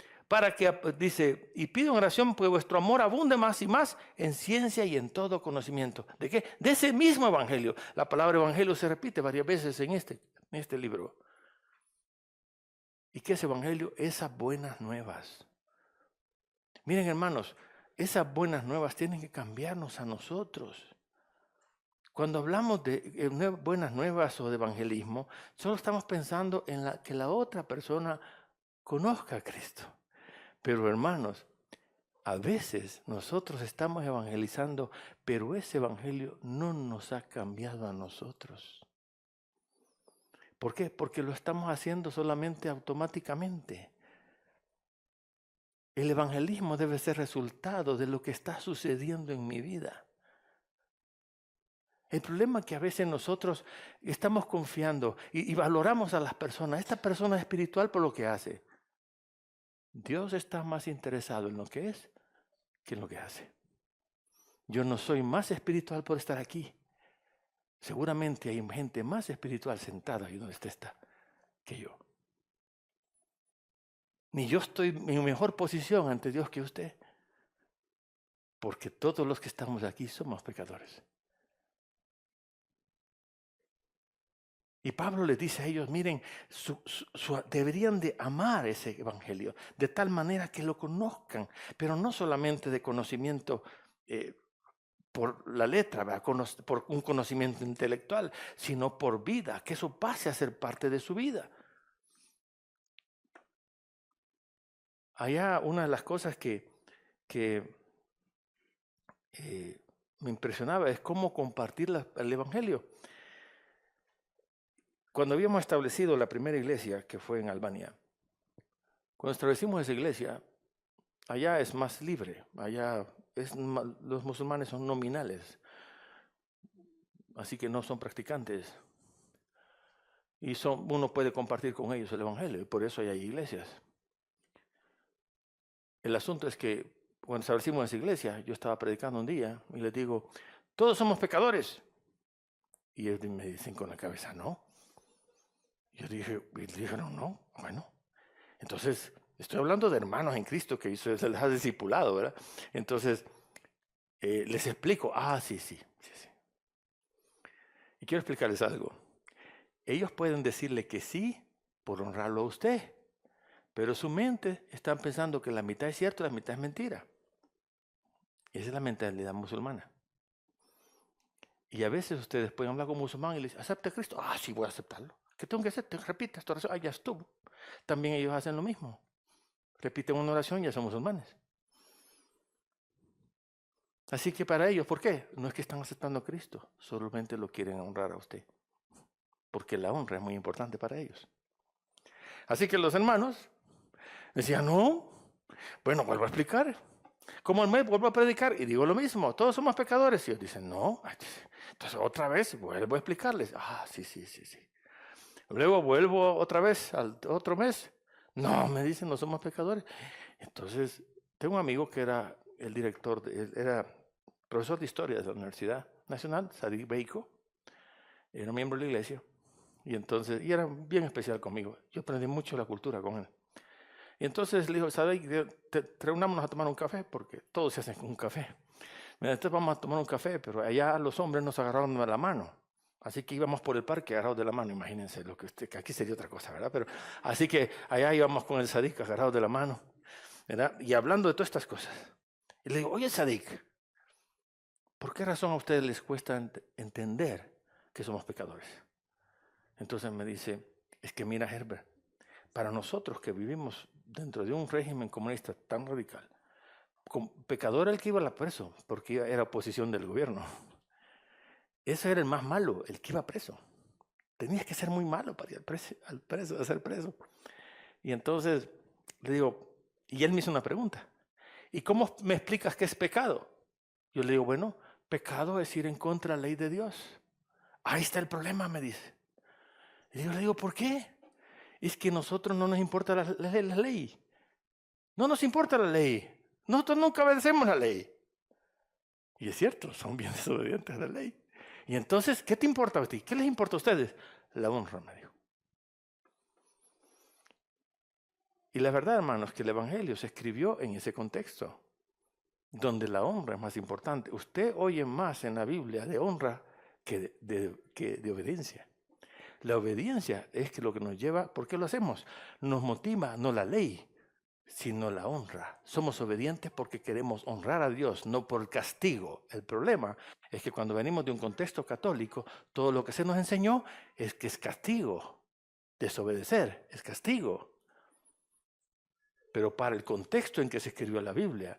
y pido en oración que vuestro amor abunde más y más en ciencia y en todo conocimiento. ¿De qué? De ese mismo evangelio. La palabra evangelio se repite varias veces en este libro. ¿Y qué es evangelio? Esas buenas nuevas. Miren, hermanos, esas buenas nuevas tienen que cambiarnos a nosotros. Cuando hablamos de buenas nuevas o de evangelismo, solo estamos pensando en que la otra persona conozca a Cristo. Pero hermanos, a veces nosotros estamos evangelizando, pero ese evangelio no nos ha cambiado a nosotros. ¿Por qué? Porque lo estamos haciendo solamente automáticamente. El evangelismo debe ser resultado de lo que está sucediendo en mi vida. El problema es que a veces nosotros estamos confiando y valoramos a las personas. Esta persona es espiritual por lo que hace. Dios está más interesado en lo que es que en lo que hace. Yo no soy más espiritual por estar aquí. Seguramente hay gente más espiritual sentada ahí donde usted está que yo. Ni yo estoy en mejor posición ante Dios que usted. Porque todos los que estamos aquí somos pecadores. Y Pablo les dice a ellos, miren, deberían de amar ese evangelio, de tal manera que lo conozcan, pero no solamente de conocimiento por la letra, por un conocimiento intelectual, sino por vida, que eso pase a ser parte de su vida. Allá una de las cosas que me impresionaba es cómo compartir el evangelio. Cuando habíamos establecido la primera iglesia, que fue en Albania, cuando establecimos esa iglesia, allá es más libre, allá los musulmanes son nominales, así que no son practicantes. Y uno puede compartir con ellos el evangelio, y por eso hay iglesias. El asunto es que cuando establecimos esa iglesia, yo estaba predicando un día y les digo, todos somos pecadores. Y ellos me dicen con la cabeza, no. Yo dije, y dijeron, no, bueno. Entonces, estoy hablando de hermanos en Cristo que se les ha discipulado, ¿verdad? Entonces, les explico, sí. Y quiero explicarles algo. Ellos pueden decirle que sí por honrarlo a usted, pero su mente están pensando que la mitad es cierto y la mitad es mentira. Esa es la mentalidad musulmana. Y a veces ustedes pueden hablar con un musulmán y les dicen, ¿acepta a Cristo? Sí, voy a aceptarlo. ¿Qué tengo que hacer? Repita esta oración. Ya estuvo. También ellos hacen lo mismo. Repiten una oración y ya son musulmanes. Así que para ellos, ¿por qué? No es que están aceptando a Cristo, solamente lo quieren honrar a usted. Porque la honra es muy importante para ellos. Así que los hermanos decían, no, bueno, vuelvo a explicar. Como el mes vuelvo a predicar y digo lo mismo, todos somos pecadores. Y ellos dicen, no. Entonces otra vez vuelvo a explicarles. Sí. Luego vuelvo otra vez al otro mes. No, me dicen, no somos pecadores. Entonces, tengo un amigo que era el director, era profesor de historia de la Universidad Nacional, Sadiq Beiko. Era miembro de la iglesia. Y era bien especial conmigo. Yo aprendí mucho la cultura con él. Y entonces le dijo, Sadiq, reunámonos a tomar un café, porque todos se hacen con un café. Entonces vamos a tomar un café, pero allá los hombres nos agarraron de la mano. Así que íbamos por el parque agarrados de la mano, imagínense, que aquí sería otra cosa, ¿verdad? Pero, así que allá íbamos con el Sadik agarrados de la mano, ¿verdad? Y hablando de todas estas cosas. Y le digo, oye Sadik, ¿por qué razón a ustedes les cuesta entender que somos pecadores? Entonces me dice, es que mira Herbert, para nosotros que vivimos dentro de un régimen comunista tan radical, pecador era el que iba a preso, porque era oposición del gobierno. Ese era el más malo, el que iba preso. Tenías que ser muy malo para ir a ser preso. Y entonces le digo, y él me hizo una pregunta. ¿Y cómo me explicas qué es pecado? Yo le digo, bueno, pecado es ir en contra de la ley de Dios. Ahí está el problema, me dice. Y yo le digo, ¿por qué? Es que a nosotros no nos importa la ley. No nos importa la ley. Nosotros nunca obedecemos la ley. Y es cierto, son bien desobedientes a la ley. Y entonces, ¿qué te importa a ti? ¿Qué les importa a ustedes? La honra, me dijo. Y la verdad, hermanos, que el Evangelio se escribió en ese contexto, donde la honra es más importante. Usted oye más en la Biblia de honra que de obediencia. La obediencia es lo que nos lleva, ¿por qué lo hacemos? Nos motiva no la ley, sino la honra. Somos obedientes porque queremos honrar a Dios, no por castigo. El problema es que cuando venimos de un contexto católico, todo lo que se nos enseñó es que es castigo. Desobedecer es castigo. Pero para el contexto en que se escribió la Biblia,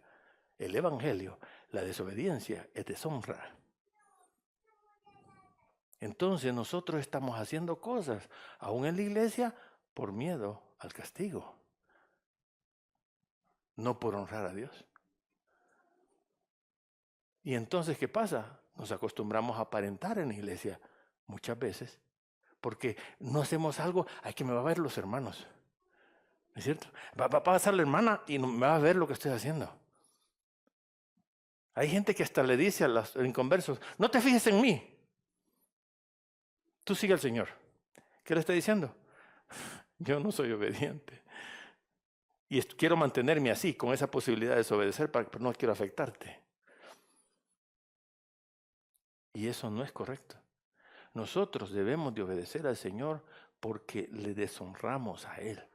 el Evangelio, la desobediencia es deshonra. Entonces nosotros estamos haciendo cosas, aún en la iglesia, por miedo al castigo. No por honrar a Dios. Y entonces, ¿qué pasa? Nos acostumbramos a aparentar en la iglesia muchas veces, porque no hacemos algo, hay que me va a ver los hermanos. ¿No es cierto? Va a pasar la hermana y me va a ver lo que estoy haciendo. Hay gente que hasta le dice a los inconversos, no te fijes en mí. Tú sigue al Señor. ¿Qué le está diciendo? Yo no soy obediente. Y quiero mantenerme así, con esa posibilidad de desobedecer, pero no quiero afectarte. Y eso no es correcto. Nosotros debemos de obedecer al Señor porque le deshonramos a Él.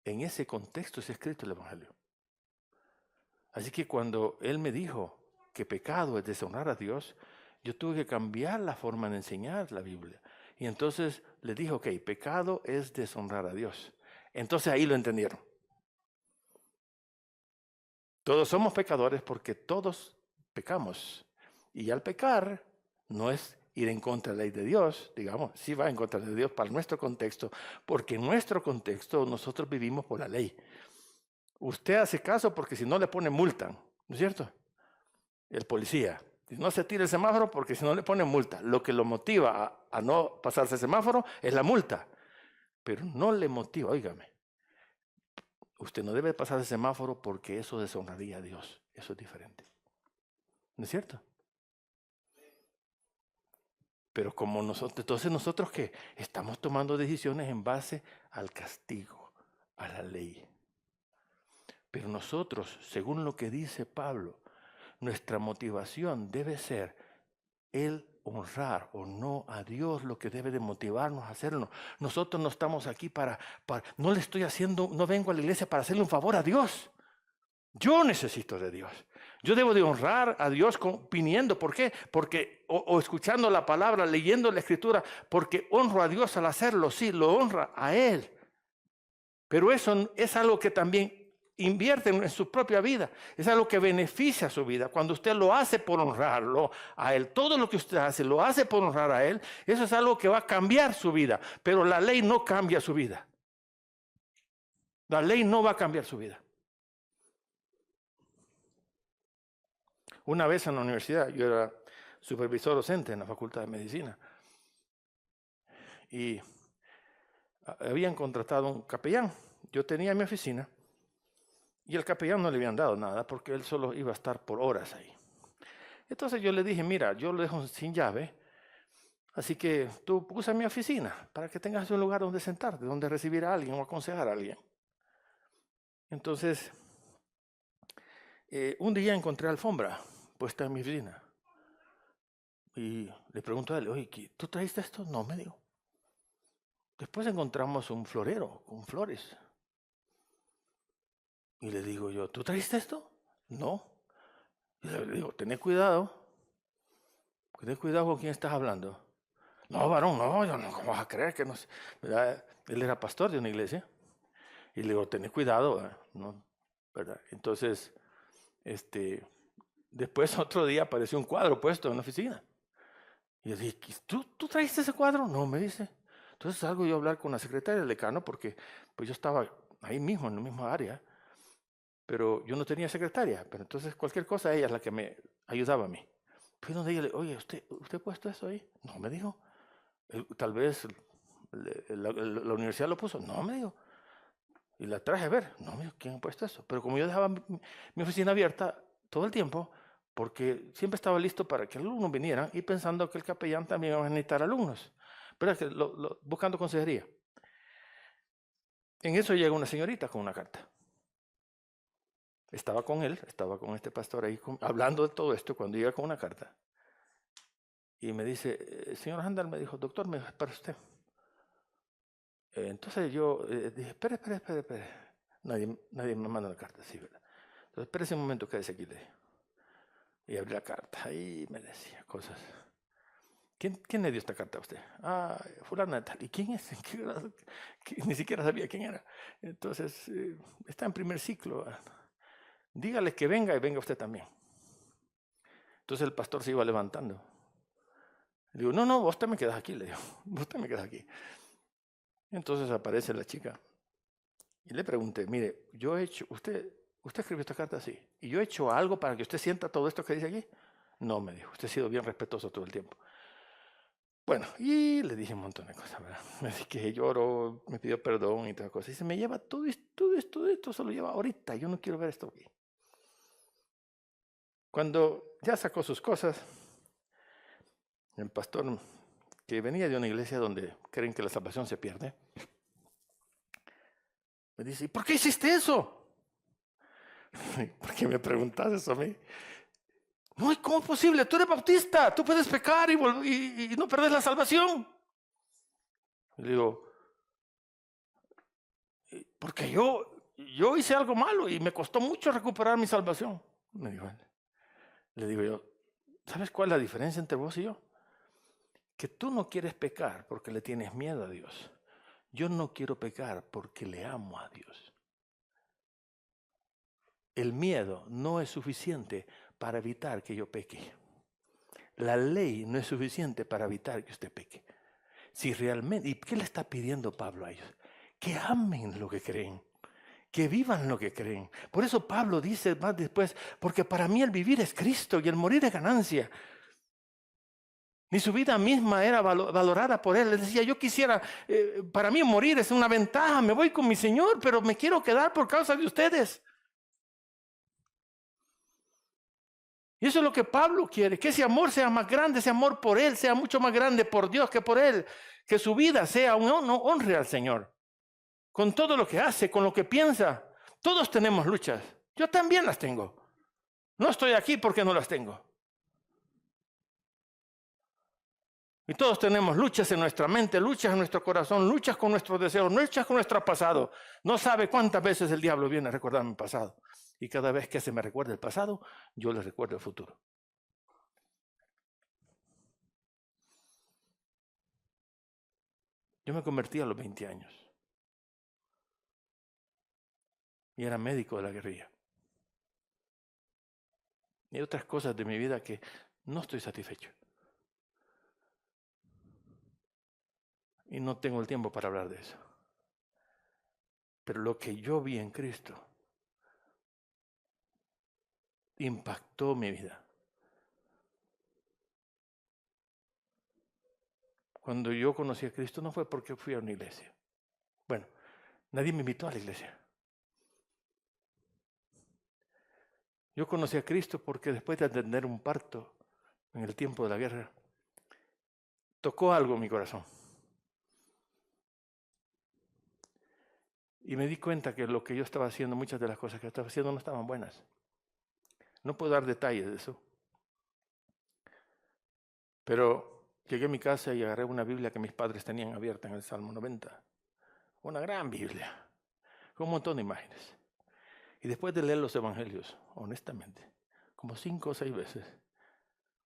En ese contexto es escrito el Evangelio. Así que cuando Él me dijo que pecado es deshonrar a Dios, yo tuve que cambiar la forma de enseñar la Biblia. Y entonces le dije, ok, pecado es deshonrar a Dios. Entonces ahí lo entendieron. Todos somos pecadores porque todos pecamos. Y al pecar no es ir en contra de la ley de Dios, digamos, sí va en contra de Dios para nuestro contexto, porque en nuestro contexto nosotros vivimos por la ley. Usted hace caso porque si no le ponen multa, ¿no es cierto? El policía. No se tira el semáforo porque si no le ponen multa. Lo que lo motiva a no pasarse el semáforo es la multa. Pero no le motiva, óigame. Usted no debe pasar el semáforo porque eso deshonraría a Dios. Eso es diferente. ¿No es cierto? Pero como nosotros, entonces nosotros ¿qué? Estamos tomando decisiones en base al castigo, a la ley. Pero nosotros, según lo que dice Pablo, nuestra motivación debe ser el honrar o no a Dios, lo que debe de motivarnos a hacerlo. Nosotros no estamos aquí no le estoy haciendo, no vengo a la iglesia para hacerle un favor a Dios. Yo necesito de Dios. Yo debo de honrar a Dios viniendo. ¿Por qué? Porque, o escuchando la palabra, leyendo la escritura, porque honro a Dios al hacerlo. Sí, lo honra a Él. Pero eso es algo que también invierte en su propia vida. Es algo que beneficia su vida. Cuando usted lo hace por honrarlo a Él, todo lo que usted hace, lo hace por honrar a Él, eso es algo que va a cambiar su vida. Pero la ley no cambia su vida. La ley no va a cambiar su vida. Una vez en la universidad, yo era supervisor docente en la Facultad de Medicina y habían contratado un capellán. Yo tenía mi oficina y al capellán no le habían dado nada porque él solo iba a estar por horas ahí. Entonces yo le dije, mira, yo lo dejo sin llave, así que tú usa mi oficina para que tengas un lugar donde sentarte, donde recibir a alguien o aconsejar a alguien. Entonces, un día encontré alfombra puesta en mi oficina. Y le pregunto a él, oye, ¿tú trajiste esto? No, me dijo. Después encontramos un florero con flores. Y le digo yo, ¿tú trajiste esto? No. Y le digo, ten cuidado con quién estás hablando. No, varón, no, yo no, ¿cómo vas a creer que no sé? ¿Verdad? Él era pastor de una iglesia. Y le digo, ten cuidado, ¿no? ¿Verdad? Entonces, después otro día apareció un cuadro puesto en la oficina. Y yo dije, ¿tú trajiste ese cuadro? No, me dice. Entonces salgo yo a hablar con la secretaria del decano porque pues yo estaba ahí mismo, en la misma área, pero yo no tenía secretaria. Pero entonces cualquier cosa ella es la que me ayudaba a mí. Fui donde ella le oye, ¿usted ha puesto eso ahí? No, me dijo. Tal vez la universidad lo puso. No, me dijo. Y la traje a ver. No, me dijo, ¿quién ha puesto eso? Pero como yo dejaba mi oficina abierta todo el tiempo, porque siempre estaba listo para que alumnos vinieran y pensando que el capellán también iba a necesitar alumnos. Pero es que buscando consejería. En eso llega una señorita con una carta. Estaba con él, estaba con este pastor ahí, hablando de todo esto, cuando llega con una carta. Y me dice, señor Handel, me dijo, doctor, me es para usted. Entonces yo dije, espere. Nadie me manda la carta, sí, ¿verdad? Entonces, espérese un momento, quédese aquí, le dije. Y abrí la carta y me decía cosas. ¿Quién le dio esta carta a usted? Ah, fulana de tal. ¿Y quién es? Ni siquiera sabía quién era. Entonces, está en primer ciclo. Dígale que venga y venga usted también. Entonces el pastor se iba levantando. Le digo, no, vos te me quedas aquí, le digo. Vos te me quedas aquí. Entonces aparece la chica. Y le pregunté, mire, usted escribió esta carta así. ¿Y yo he hecho algo para que usted sienta todo esto que dice aquí? No, me dijo, usted ha sido bien respetuoso todo el tiempo. Bueno, y le dije un montón de cosas, ¿verdad? Me dije que lloró, me pidió perdón y todas cosas. Y se me lleva todo esto se lo lleva ahorita. Yo no quiero ver esto aquí. Cuando ya sacó sus cosas, el pastor, que venía de una iglesia donde creen que la salvación se pierde, me dice, ¿y por qué hiciste eso? ¿Por qué me preguntas eso a mí? No, ¿cómo es posible? Tú eres bautista, tú puedes pecar y no perder la salvación. Y le digo, porque yo hice algo malo y me costó mucho recuperar mi salvación. Me dijo él. Le digo yo, ¿sabes cuál es la diferencia entre vos y yo? Que tú no quieres pecar porque le tienes miedo a Dios. Yo no quiero pecar porque le amo a Dios. El miedo no es suficiente para evitar que yo peque. La ley no es suficiente para evitar que usted peque. Si realmente, ¿y qué le está pidiendo Pablo a ellos? Que amen lo que creen, que vivan lo que creen. Por eso Pablo dice más después, porque para mí el vivir es Cristo y el morir es ganancia. Ni su vida misma era valorada por él. Él decía, yo quisiera, para mí morir es una ventaja, me voy con mi Señor, pero me quiero quedar por causa de ustedes. Y eso es lo que Pablo quiere, que ese amor sea más grande, ese amor por él sea mucho más grande por Dios que por él. Que su vida sea un honre al Señor. Con todo lo que hace, con lo que piensa. Todos tenemos luchas. Yo también las tengo. No estoy aquí porque no las tengo. Y todos tenemos luchas en nuestra mente, luchas en nuestro corazón, luchas con nuestros deseos, luchas con nuestro pasado. No sabe cuántas veces el diablo viene a recordar mi pasado. Y cada vez que se me recuerda el pasado, yo le recuerdo el futuro. Yo me convertí a los 20 años. Y era médico de la guerrilla. Y hay otras cosas de mi vida que no estoy satisfecho. Y no tengo el tiempo para hablar de eso. Pero lo que yo vi en Cristo impactó mi vida. Cuando yo conocí a Cristo no fue porque fui a una iglesia. Bueno, nadie me invitó a la iglesia. Yo conocí a Cristo porque después de atender un parto en el tiempo de la guerra, tocó algo en mi corazón. Y me di cuenta que lo que yo estaba haciendo, muchas de las cosas que estaba haciendo no estaban buenas. No puedo dar detalles de eso. Pero llegué a mi casa y agarré una Biblia que mis padres tenían abierta en el Salmo 90. Una gran Biblia, con un montón de imágenes. Y después de leer los evangelios, honestamente, como 5 o 6 veces,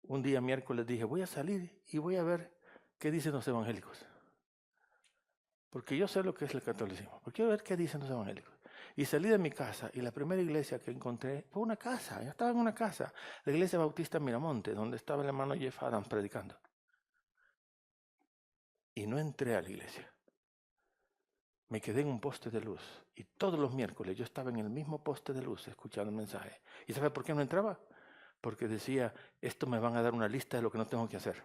un día miércoles dije, voy a salir y voy a ver qué dicen los evangélicos. Porque yo sé lo que es el catolicismo. Porque quiero ver qué dicen los evangélicos. Y salí de mi casa y la primera iglesia que encontré fue una casa. Yo estaba en una casa, la iglesia bautista Miramonte, donde estaba el hermano Jeff Adams predicando. Y no entré a la iglesia. Me quedé en un poste de luz. Y todos los miércoles yo estaba en el mismo poste de luz escuchando el mensaje. ¿Y sabe por qué no entraba? Porque decía, esto me van a dar una lista de lo que no tengo que hacer.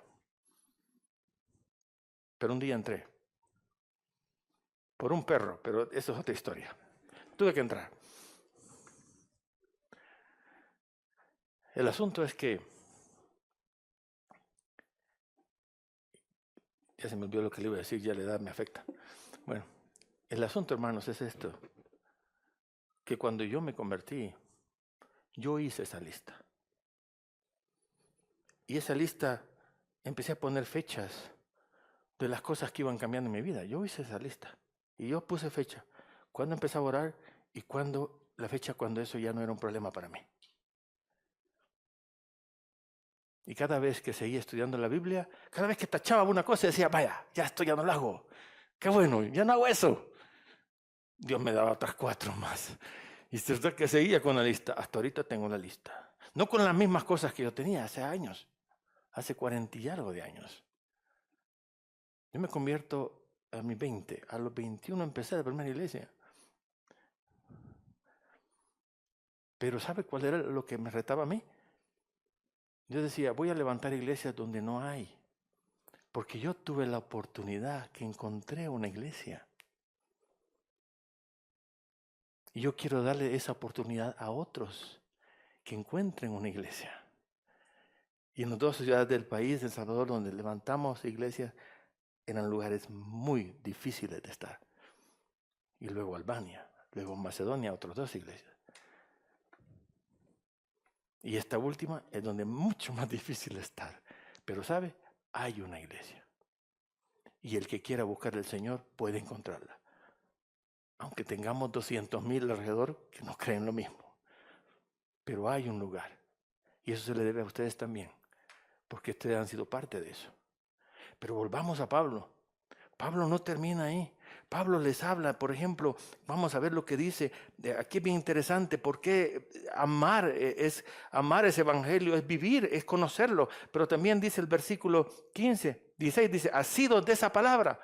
Pero un día entré. Por un perro, pero eso es otra historia. Tuve que entrar. El asunto es que... Ya se me olvidó lo que le iba a decir, ya la edad me afecta. Bueno, el asunto, hermanos, es esto. Que cuando yo me convertí, yo hice esa lista. Y esa lista empecé a poner fechas de las cosas que iban cambiando en mi vida. Yo hice esa lista. Y yo puse fecha. Cuando empecé a orar y cuando la fecha cuando eso ya no era un problema para mí. Y cada vez que seguía estudiando la Biblia, cada vez que tachaba una cosa decía, vaya, ya esto ya no lo hago. Qué bueno, ya no hago eso. Dios me daba otras 4 más. Y es verdad que seguía con la lista. Hasta ahorita tengo la lista. No con las mismas cosas que yo tenía hace años. Hace 40 y algo de años. Yo me convierto a mis 20. A los 21 empecé la primera iglesia. Pero ¿sabe cuál era lo que me retaba a mí? Yo decía, voy a levantar iglesias donde no hay. Porque yo tuve la oportunidad que encontré una iglesia. Y yo quiero darle esa oportunidad a otros que encuentren una iglesia. Y en las 2 ciudades del país, El Salvador, donde levantamos iglesias, eran lugares muy difíciles de estar. Y luego Albania, luego Macedonia, otras 2 iglesias. Y esta última es donde es mucho más difícil estar. Pero ¿sabe? Hay una iglesia. Y el que quiera buscar al Señor puede encontrarla. Aunque tengamos 200,000 alrededor que no creen lo mismo. Pero hay un lugar. Y eso se le debe a ustedes también. Porque ustedes han sido parte de eso. Pero volvamos a Pablo. Pablo no termina ahí. Pablo les habla, por ejemplo, vamos a ver lo que dice. Aquí es bien interesante, porque amar ese evangelio, es vivir, es conocerlo. Pero también dice el versículo 16, dice, asidos de esa palabra.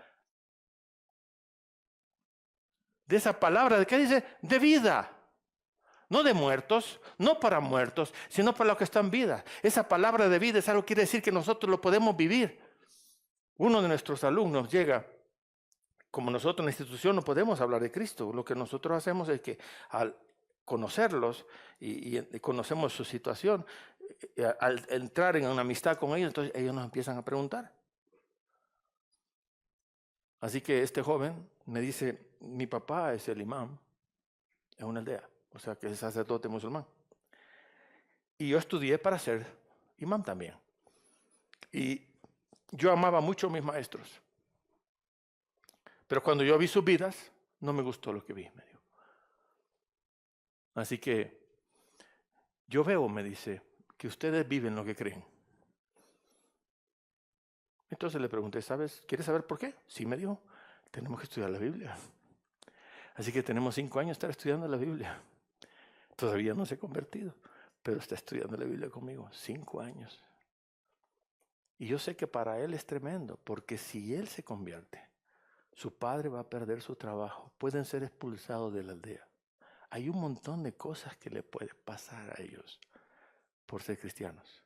De esa palabra, ¿de qué dice? De vida. No de muertos, no para muertos, sino para los que están en vida. Esa palabra de vida es algo que quiere decir que nosotros lo podemos vivir. Uno de nuestros alumnos llega, como nosotros en la institución no podemos hablar de Cristo, lo que nosotros hacemos es que al conocerlos y conocemos su situación, al entrar en una amistad con ellos, entonces ellos nos empiezan a preguntar. Así que este joven me dice, mi papá es el imán en una aldea, o sea que es sacerdote musulmán. Y yo estudié para ser imán también. Y yo amaba mucho a mis maestros. Pero cuando yo vi sus vidas, no me gustó lo que vi, me dijo. Así que yo veo, me dice, que ustedes viven lo que creen. Entonces le pregunté, ¿quieres saber por qué? Sí, me dijo, tenemos que estudiar la Biblia. Así que tenemos 5 años de estar estudiando la Biblia. Todavía no se ha convertido, pero está estudiando la Biblia conmigo, 5 años. Y yo sé que para él es tremendo, porque si él se convierte, su padre va a perder su trabajo, pueden ser expulsados de la aldea. Hay un montón de cosas que le puede pasar a ellos por ser cristianos.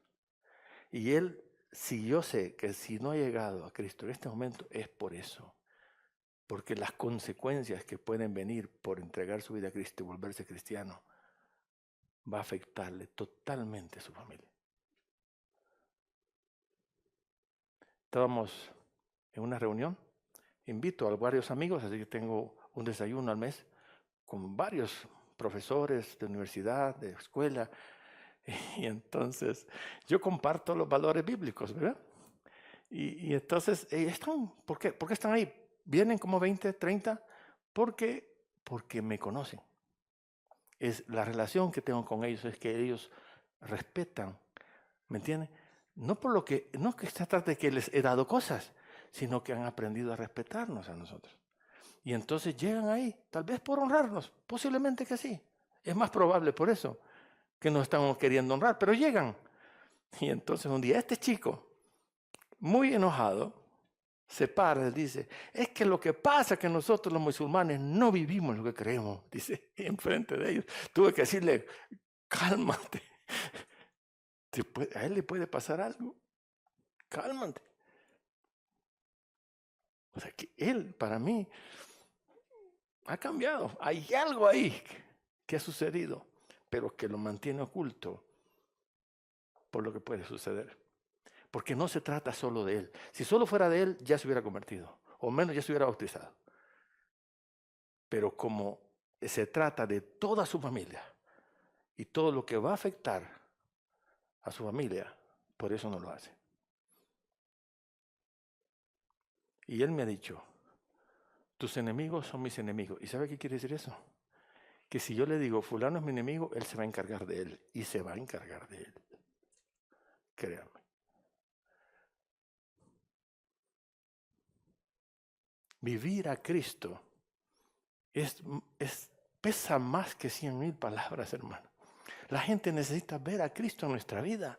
Y él, si yo sé que si no ha llegado a Cristo en este momento, es por eso. Porque las consecuencias que pueden venir por entregar su vida a Cristo y volverse cristiano, va a afectarle totalmente a su familia. Estábamos en una reunión, invito a varios amigos, así que tengo un desayuno al mes con varios profesores de universidad, de escuela, y entonces yo comparto los valores bíblicos, ¿verdad? Y entonces, ¿por qué están ahí? Vienen como 20, 30, porque me conocen. Es la relación que tengo con ellos, es que ellos respetan, ¿me entienden? No es que se trata de que les he dado cosas, sino que han aprendido a respetarnos a nosotros. Y entonces llegan ahí, tal vez por honrarnos, posiblemente que sí. Es más probable por eso que nos estamos queriendo honrar, pero llegan. Y entonces un día este chico, muy enojado, se para y dice, es que lo que pasa es que nosotros los musulmanes no vivimos lo que creemos, dice, enfrente de ellos. Tuve que decirle, cálmate, a él le puede pasar algo, cálmate. O sea, que él, para mí, ha cambiado. Hay algo ahí que ha sucedido, pero que lo mantiene oculto por lo que puede suceder. Porque no se trata solo de él. Si solo fuera de él, ya se hubiera convertido, o menos ya se hubiera bautizado. Pero como se trata de toda su familia y todo lo que va a afectar a su familia, por eso no lo hace. Y él me ha dicho, tus enemigos son mis enemigos. ¿Y sabe qué quiere decir eso? Que si yo le digo, fulano es mi enemigo, él se va a encargar de él. Y se va a encargar de él. Créanme. Vivir a Cristo pesa más que 100,000 palabras, hermano. La gente necesita ver a Cristo en nuestra vida.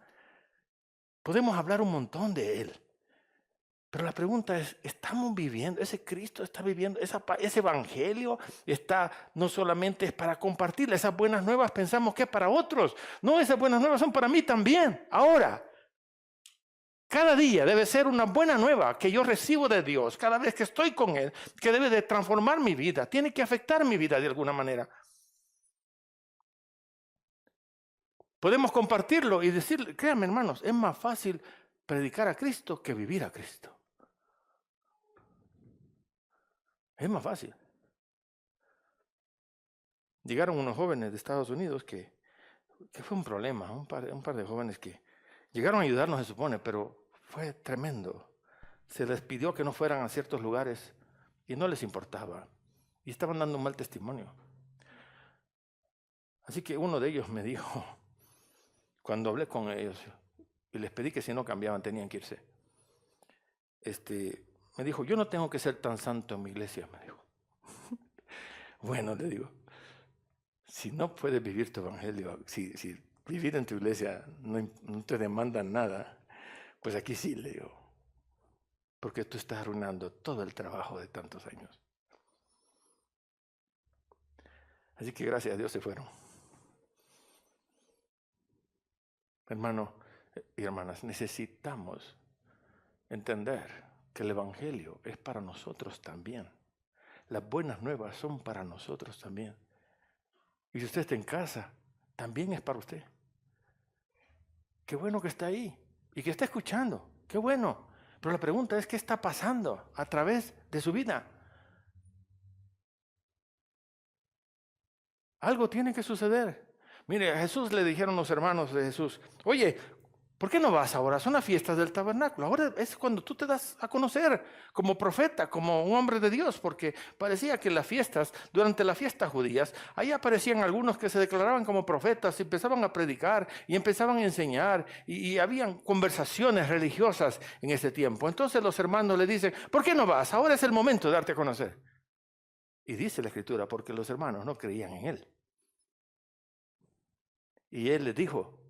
Podemos hablar un montón de Él. Pero la pregunta es, ¿estamos viviendo? ¿Ese Cristo está viviendo? ¿Ese evangelio no solamente es para compartir? Esas buenas nuevas pensamos que es para otros. No, esas buenas nuevas son para mí también. Ahora, cada día debe ser una buena nueva que yo recibo de Dios. Cada vez que estoy con Él, que debe de transformar mi vida. Tiene que afectar mi vida de alguna manera. Podemos compartirlo y decirle, créanme hermanos, es más fácil predicar a Cristo que vivir a Cristo. Es más fácil. Llegaron unos jóvenes de Estados Unidos que fue un problema, un par de jóvenes que llegaron a ayudarnos, se supone, pero fue tremendo. Se les pidió que no fueran a ciertos lugares y no les importaba. Y estaban dando un mal testimonio. Así que uno de ellos me dijo, cuando hablé con ellos y les pedí que si no cambiaban tenían que irse, me dijo, yo no tengo que ser tan santo en mi iglesia, me dijo. Bueno, le digo, si no puedes vivir tu evangelio, si vivir en tu iglesia no te demandan nada, pues aquí sí, le digo, porque tú estás arruinando todo el trabajo de tantos años. Así que gracias a Dios se fueron. Hermano y hermanas, necesitamos entender que el evangelio es para nosotros también. Las buenas nuevas son para nosotros también. Y si usted está en casa, también es para usted. Qué bueno que está ahí y que está escuchando. Qué bueno. Pero la pregunta es, ¿qué está pasando a través de su vida? Algo tiene que suceder. Mire, a Jesús le dijeron los hermanos de Jesús, oye, ¿por qué no vas ahora? Son las fiestas del tabernáculo. Ahora es cuando tú te das a conocer como profeta, como un hombre de Dios, porque parecía que las fiestas, durante las fiestas judías, ahí aparecían algunos que se declaraban como profetas y empezaban a predicar y empezaban a enseñar y habían conversaciones religiosas en ese tiempo. Entonces los hermanos le dicen, ¿por qué no vas? Ahora es el momento de darte a conocer. Y dice la Escritura, porque los hermanos no creían en él. Y él les dijo,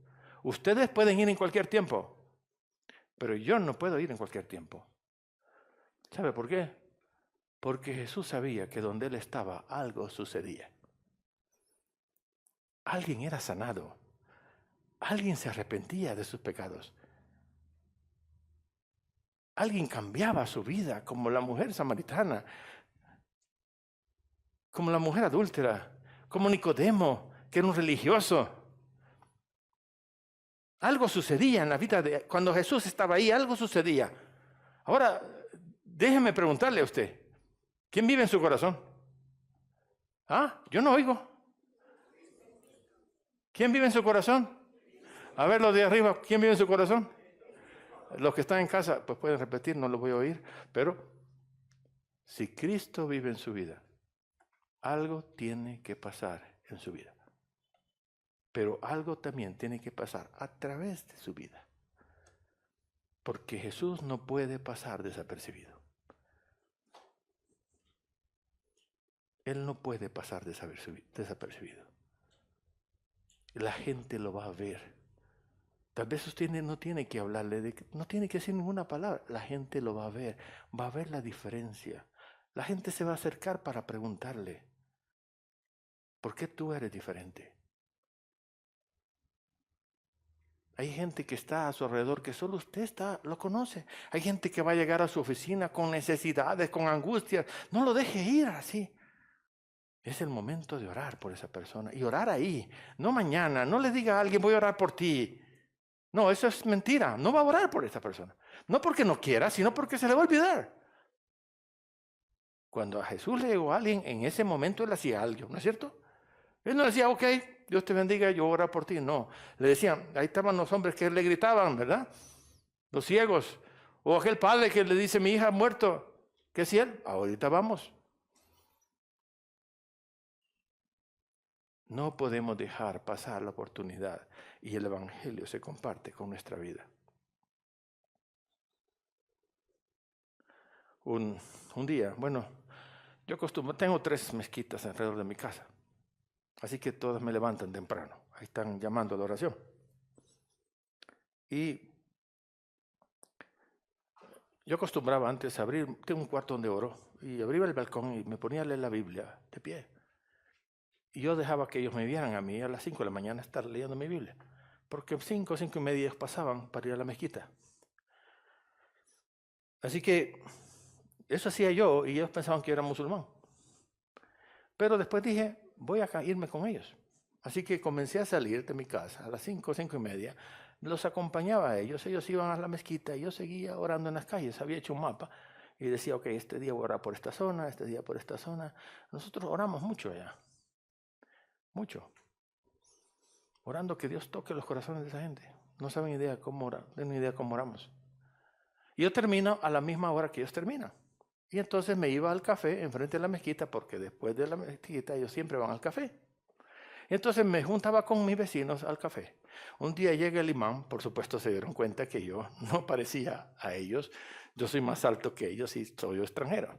ustedes pueden ir en cualquier tiempo, pero yo no puedo ir en cualquier tiempo. ¿Sabe por qué? Porque Jesús sabía que donde él estaba algo sucedía. Alguien era sanado. Alguien se arrepentía de sus pecados. Alguien cambiaba su vida, como la mujer samaritana, como la mujer adúltera, como Nicodemo, que era un religioso. Algo sucedía en la vida cuando Jesús estaba ahí, algo sucedía. Ahora, déjeme preguntarle a usted, ¿quién vive en su corazón? ¿Ah? Yo no oigo. ¿Quién vive en su corazón? A ver los de arriba, ¿quién vive en su corazón? Los que están en casa, pues pueden repetir, no lo voy a oír, pero si Cristo vive en su vida, algo tiene que pasar en su vida. Pero algo también tiene que pasar a través de su vida. Porque Jesús no puede pasar desapercibido. Él no puede pasar desapercibido. La gente lo va a ver. Tal vez usted no tiene que hablarle, no tiene que decir ninguna palabra. La gente lo va a ver la diferencia. La gente se va a acercar para preguntarle, ¿por qué tú eres diferente? Hay gente que está a su alrededor que solo usted lo conoce. Hay gente que va a llegar a su oficina con necesidades, con angustias. No lo deje ir así. Es el momento de orar por esa persona y orar ahí, no mañana. No le diga a alguien, voy a orar por ti. No, eso es mentira. No va a orar por esa persona. No porque no quiera, sino porque se le va a olvidar. Cuando a Jesús le llegó a alguien, en ese momento él hacía algo, ¿no es cierto? Él no decía, ok, Dios te bendiga, yo voy a orar por ti. No, le decían, ahí estaban los hombres que le gritaban, ¿verdad? Los ciegos. O aquel padre que le dice, mi hija ha muerto. ¿Qué es él? Ahorita vamos. No podemos dejar pasar la oportunidad y el evangelio se comparte con nuestra vida. Un día, bueno, yo tengo 3 mezquitas alrededor de mi casa, así que todas me levantan temprano. Ahí están llamando a la oración. Y yo acostumbraba antes a abrir, tengo un cuarto donde oro, y abría el balcón y me ponía a leer la Biblia de pie. Y yo dejaba que ellos me vieran a mí a las 5 de la mañana estar leyendo mi Biblia. Porque 5 y media ellos pasaban para ir a la mezquita. Así que eso hacía yo y ellos pensaban que yo era musulmán. Pero después dije, voy a irme con ellos. Así que comencé a salir de mi casa a las 5 y media. Los acompañaba a ellos. Ellos iban a la mezquita y yo seguía orando en las calles. Había hecho un mapa y decía, ok, este día voy a orar por esta zona, este día por esta zona. Nosotros oramos mucho allá. Mucho. Orando que Dios toque los corazones de esa gente. No saben idea cómo orar, no tienen idea cómo oramos. Y yo termino a la misma hora que ellos terminan. Y entonces me iba al café enfrente de la mezquita, porque después de la mezquita ellos siempre van al café. Entonces me juntaba con mis vecinos al café. Un día llega el imán, por supuesto se dieron cuenta que yo no parecía a ellos. Yo soy más alto que ellos y soy extranjero.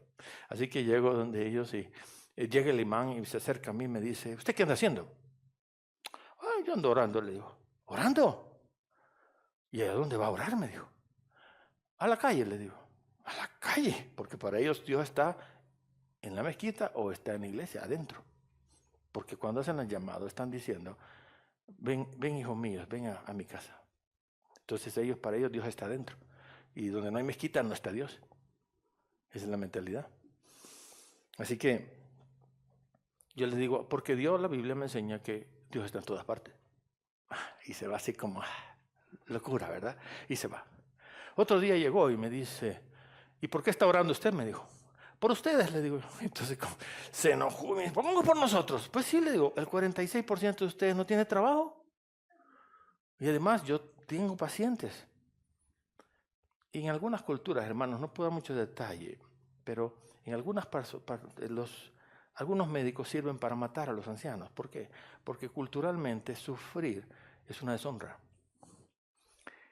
Así que llego donde ellos y llega el imán y se acerca a mí y me dice, ¿usted qué anda haciendo? Ay, yo ando orando, le digo. ¿Orando? ¿Y a dónde va a orar? Me dijo. A la calle, le digo. A la calle, porque para ellos Dios está en la mezquita o está en la iglesia, adentro. Porque cuando hacen el llamado están diciendo, ven hijos míos, ven a mi casa. Entonces para ellos Dios está adentro. Y donde no hay mezquita no está Dios. Esa es la mentalidad. Así que yo les digo, porque Dios, la Biblia me enseña que Dios está en todas partes. Y se va así como, locura, ¿verdad? Y se va. Otro día llegó y me dice, ¿y por qué está orando usted? Me dijo. Por ustedes, le digo. Entonces se enojó y me dijo, ¿cómo por nosotros? Pues sí, le digo, el 46% de ustedes no tiene trabajo. Y además yo tengo pacientes. Y en algunas culturas, hermanos, no puedo dar mucho detalle, pero en algunas partes algunos médicos sirven para matar a los ancianos. ¿Por qué? Porque culturalmente sufrir es una deshonra.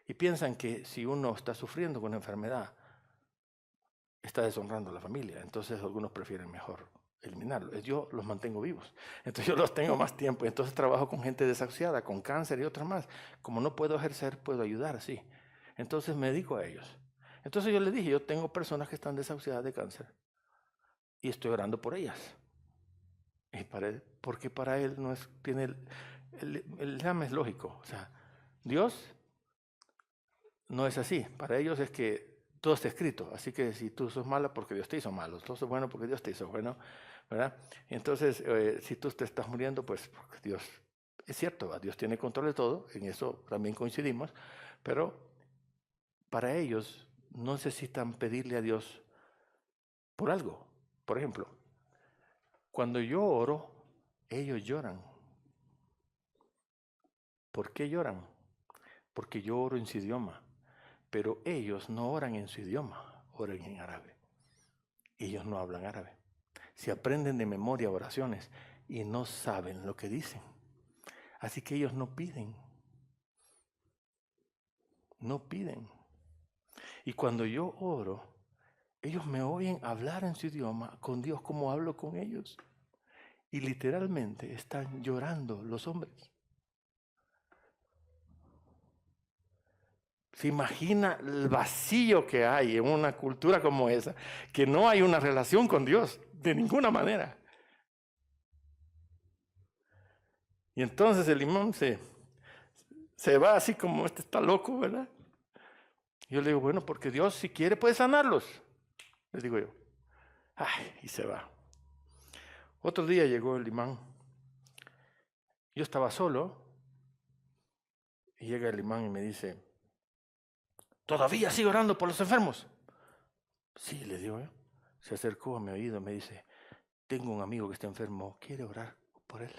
Y piensan que si uno está sufriendo con una enfermedad, está deshonrando a la familia. Entonces algunos prefieren mejor eliminarlo. Yo los mantengo vivos. Entonces yo los tengo más tiempo. Entonces trabajo con gente desahuciada, con cáncer y otras más. Como no puedo ejercer, puedo ayudar así. Entonces me dedico a ellos. Entonces yo les dije, yo tengo personas que están desahuciadas de cáncer y estoy orando por ellas. Y porque para él no es, tiene el llama es lógico. O sea, Dios no es así. Para ellos es que todo está escrito. Así que si tú sos malo, porque Dios te hizo malo. Tú sos bueno porque Dios te hizo bueno, ¿verdad? Entonces, si tú te estás muriendo, pues porque Dios, es cierto, Dios tiene control de todo. En eso también coincidimos. Pero para ellos no necesitan pedirle a Dios por algo. Por ejemplo, cuando yo oro, ellos lloran. ¿Por qué lloran? Porque yo oro en su idioma. pero ellos no oran en su idioma, oran en árabe. Ellos no hablan árabe. Se aprenden de memoria oraciones y no saben lo que dicen. Así que ellos no piden. No piden. Y cuando yo oro, ellos me oyen hablar en su idioma con Dios como hablo con ellos. Y literalmente están llorando los hombres. ¿Se imagina el vacío que hay en una cultura como esa? Que no hay una relación con Dios de ninguna manera. Y entonces el imán se va así como este está loco, ¿verdad? Yo le digo, bueno, porque Dios si quiere puede sanarlos. Les digo yo. Ay, y se va. Otro día llegó el imán. Yo estaba solo. Y llega el imán y me dice, ¿todavía sigue orando por los enfermos? Sí, le digo yo. Se acercó a mi oído y me dice, tengo un amigo que está enfermo, ¿quiere orar por él?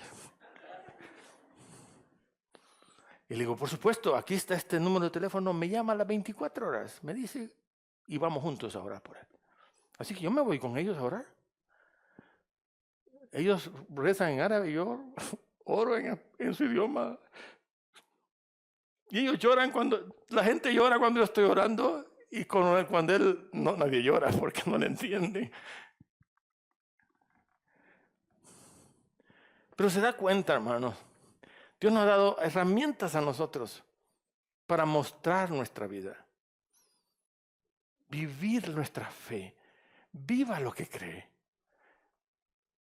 Y le digo, por supuesto, aquí está este número de teléfono, me llama a las 24 horas, me dice, y vamos juntos a orar por él. Así que yo me voy con ellos a orar. Ellos rezan en árabe y yo oro en su idioma. Y ellos lloran la gente llora cuando yo estoy orando y cuando él, no, nadie llora porque no le entiende. Pero se da cuenta, hermanos, Dios nos ha dado herramientas a nosotros para mostrar nuestra vida, vivir nuestra fe, viva lo que cree.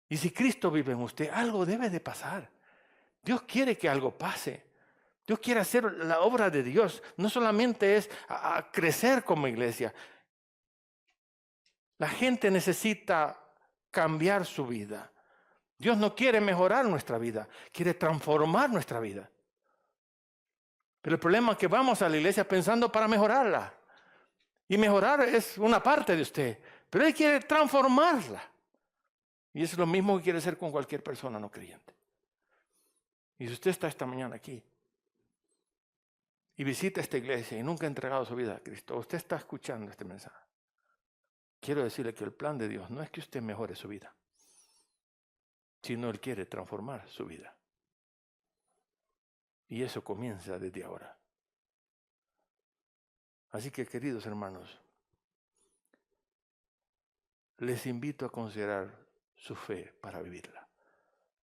Y si Cristo vive en usted, algo debe de pasar. Dios quiere que algo pase. Dios quiere hacer la obra de Dios. No solamente es a crecer como iglesia. La gente necesita cambiar su vida. Dios no quiere mejorar nuestra vida, quiere transformar nuestra vida. Pero el problema es que vamos a la iglesia pensando para mejorarla. Y mejorar es una parte de usted, pero Él quiere transformarla. Y es lo mismo que quiere hacer con cualquier persona no creyente. Y si usted está esta mañana aquí y visita esta iglesia y nunca ha entregado su vida a Cristo, usted está escuchando este mensaje. Quiero decirle que el plan de Dios no es que usted mejore su vida, sino Él quiere transformar su vida. Y eso comienza desde ahora. Así que, queridos hermanos, les invito a considerar su fe para vivirla.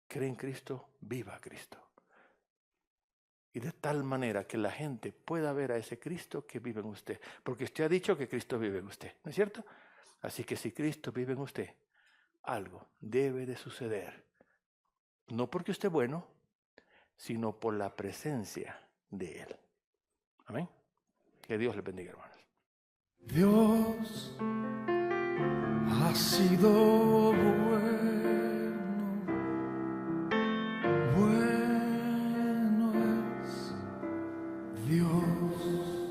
Cree en Cristo, viva a Cristo. Y de tal manera que la gente pueda ver a ese Cristo que vive en usted. Porque usted ha dicho que Cristo vive en usted, ¿no es cierto? Así que si Cristo vive en usted, algo debe de suceder. No porque usted es bueno, sino por la presencia de Él. Amén. Que Dios les bendiga, hermanos. Dios ha sido bueno, bueno es Dios.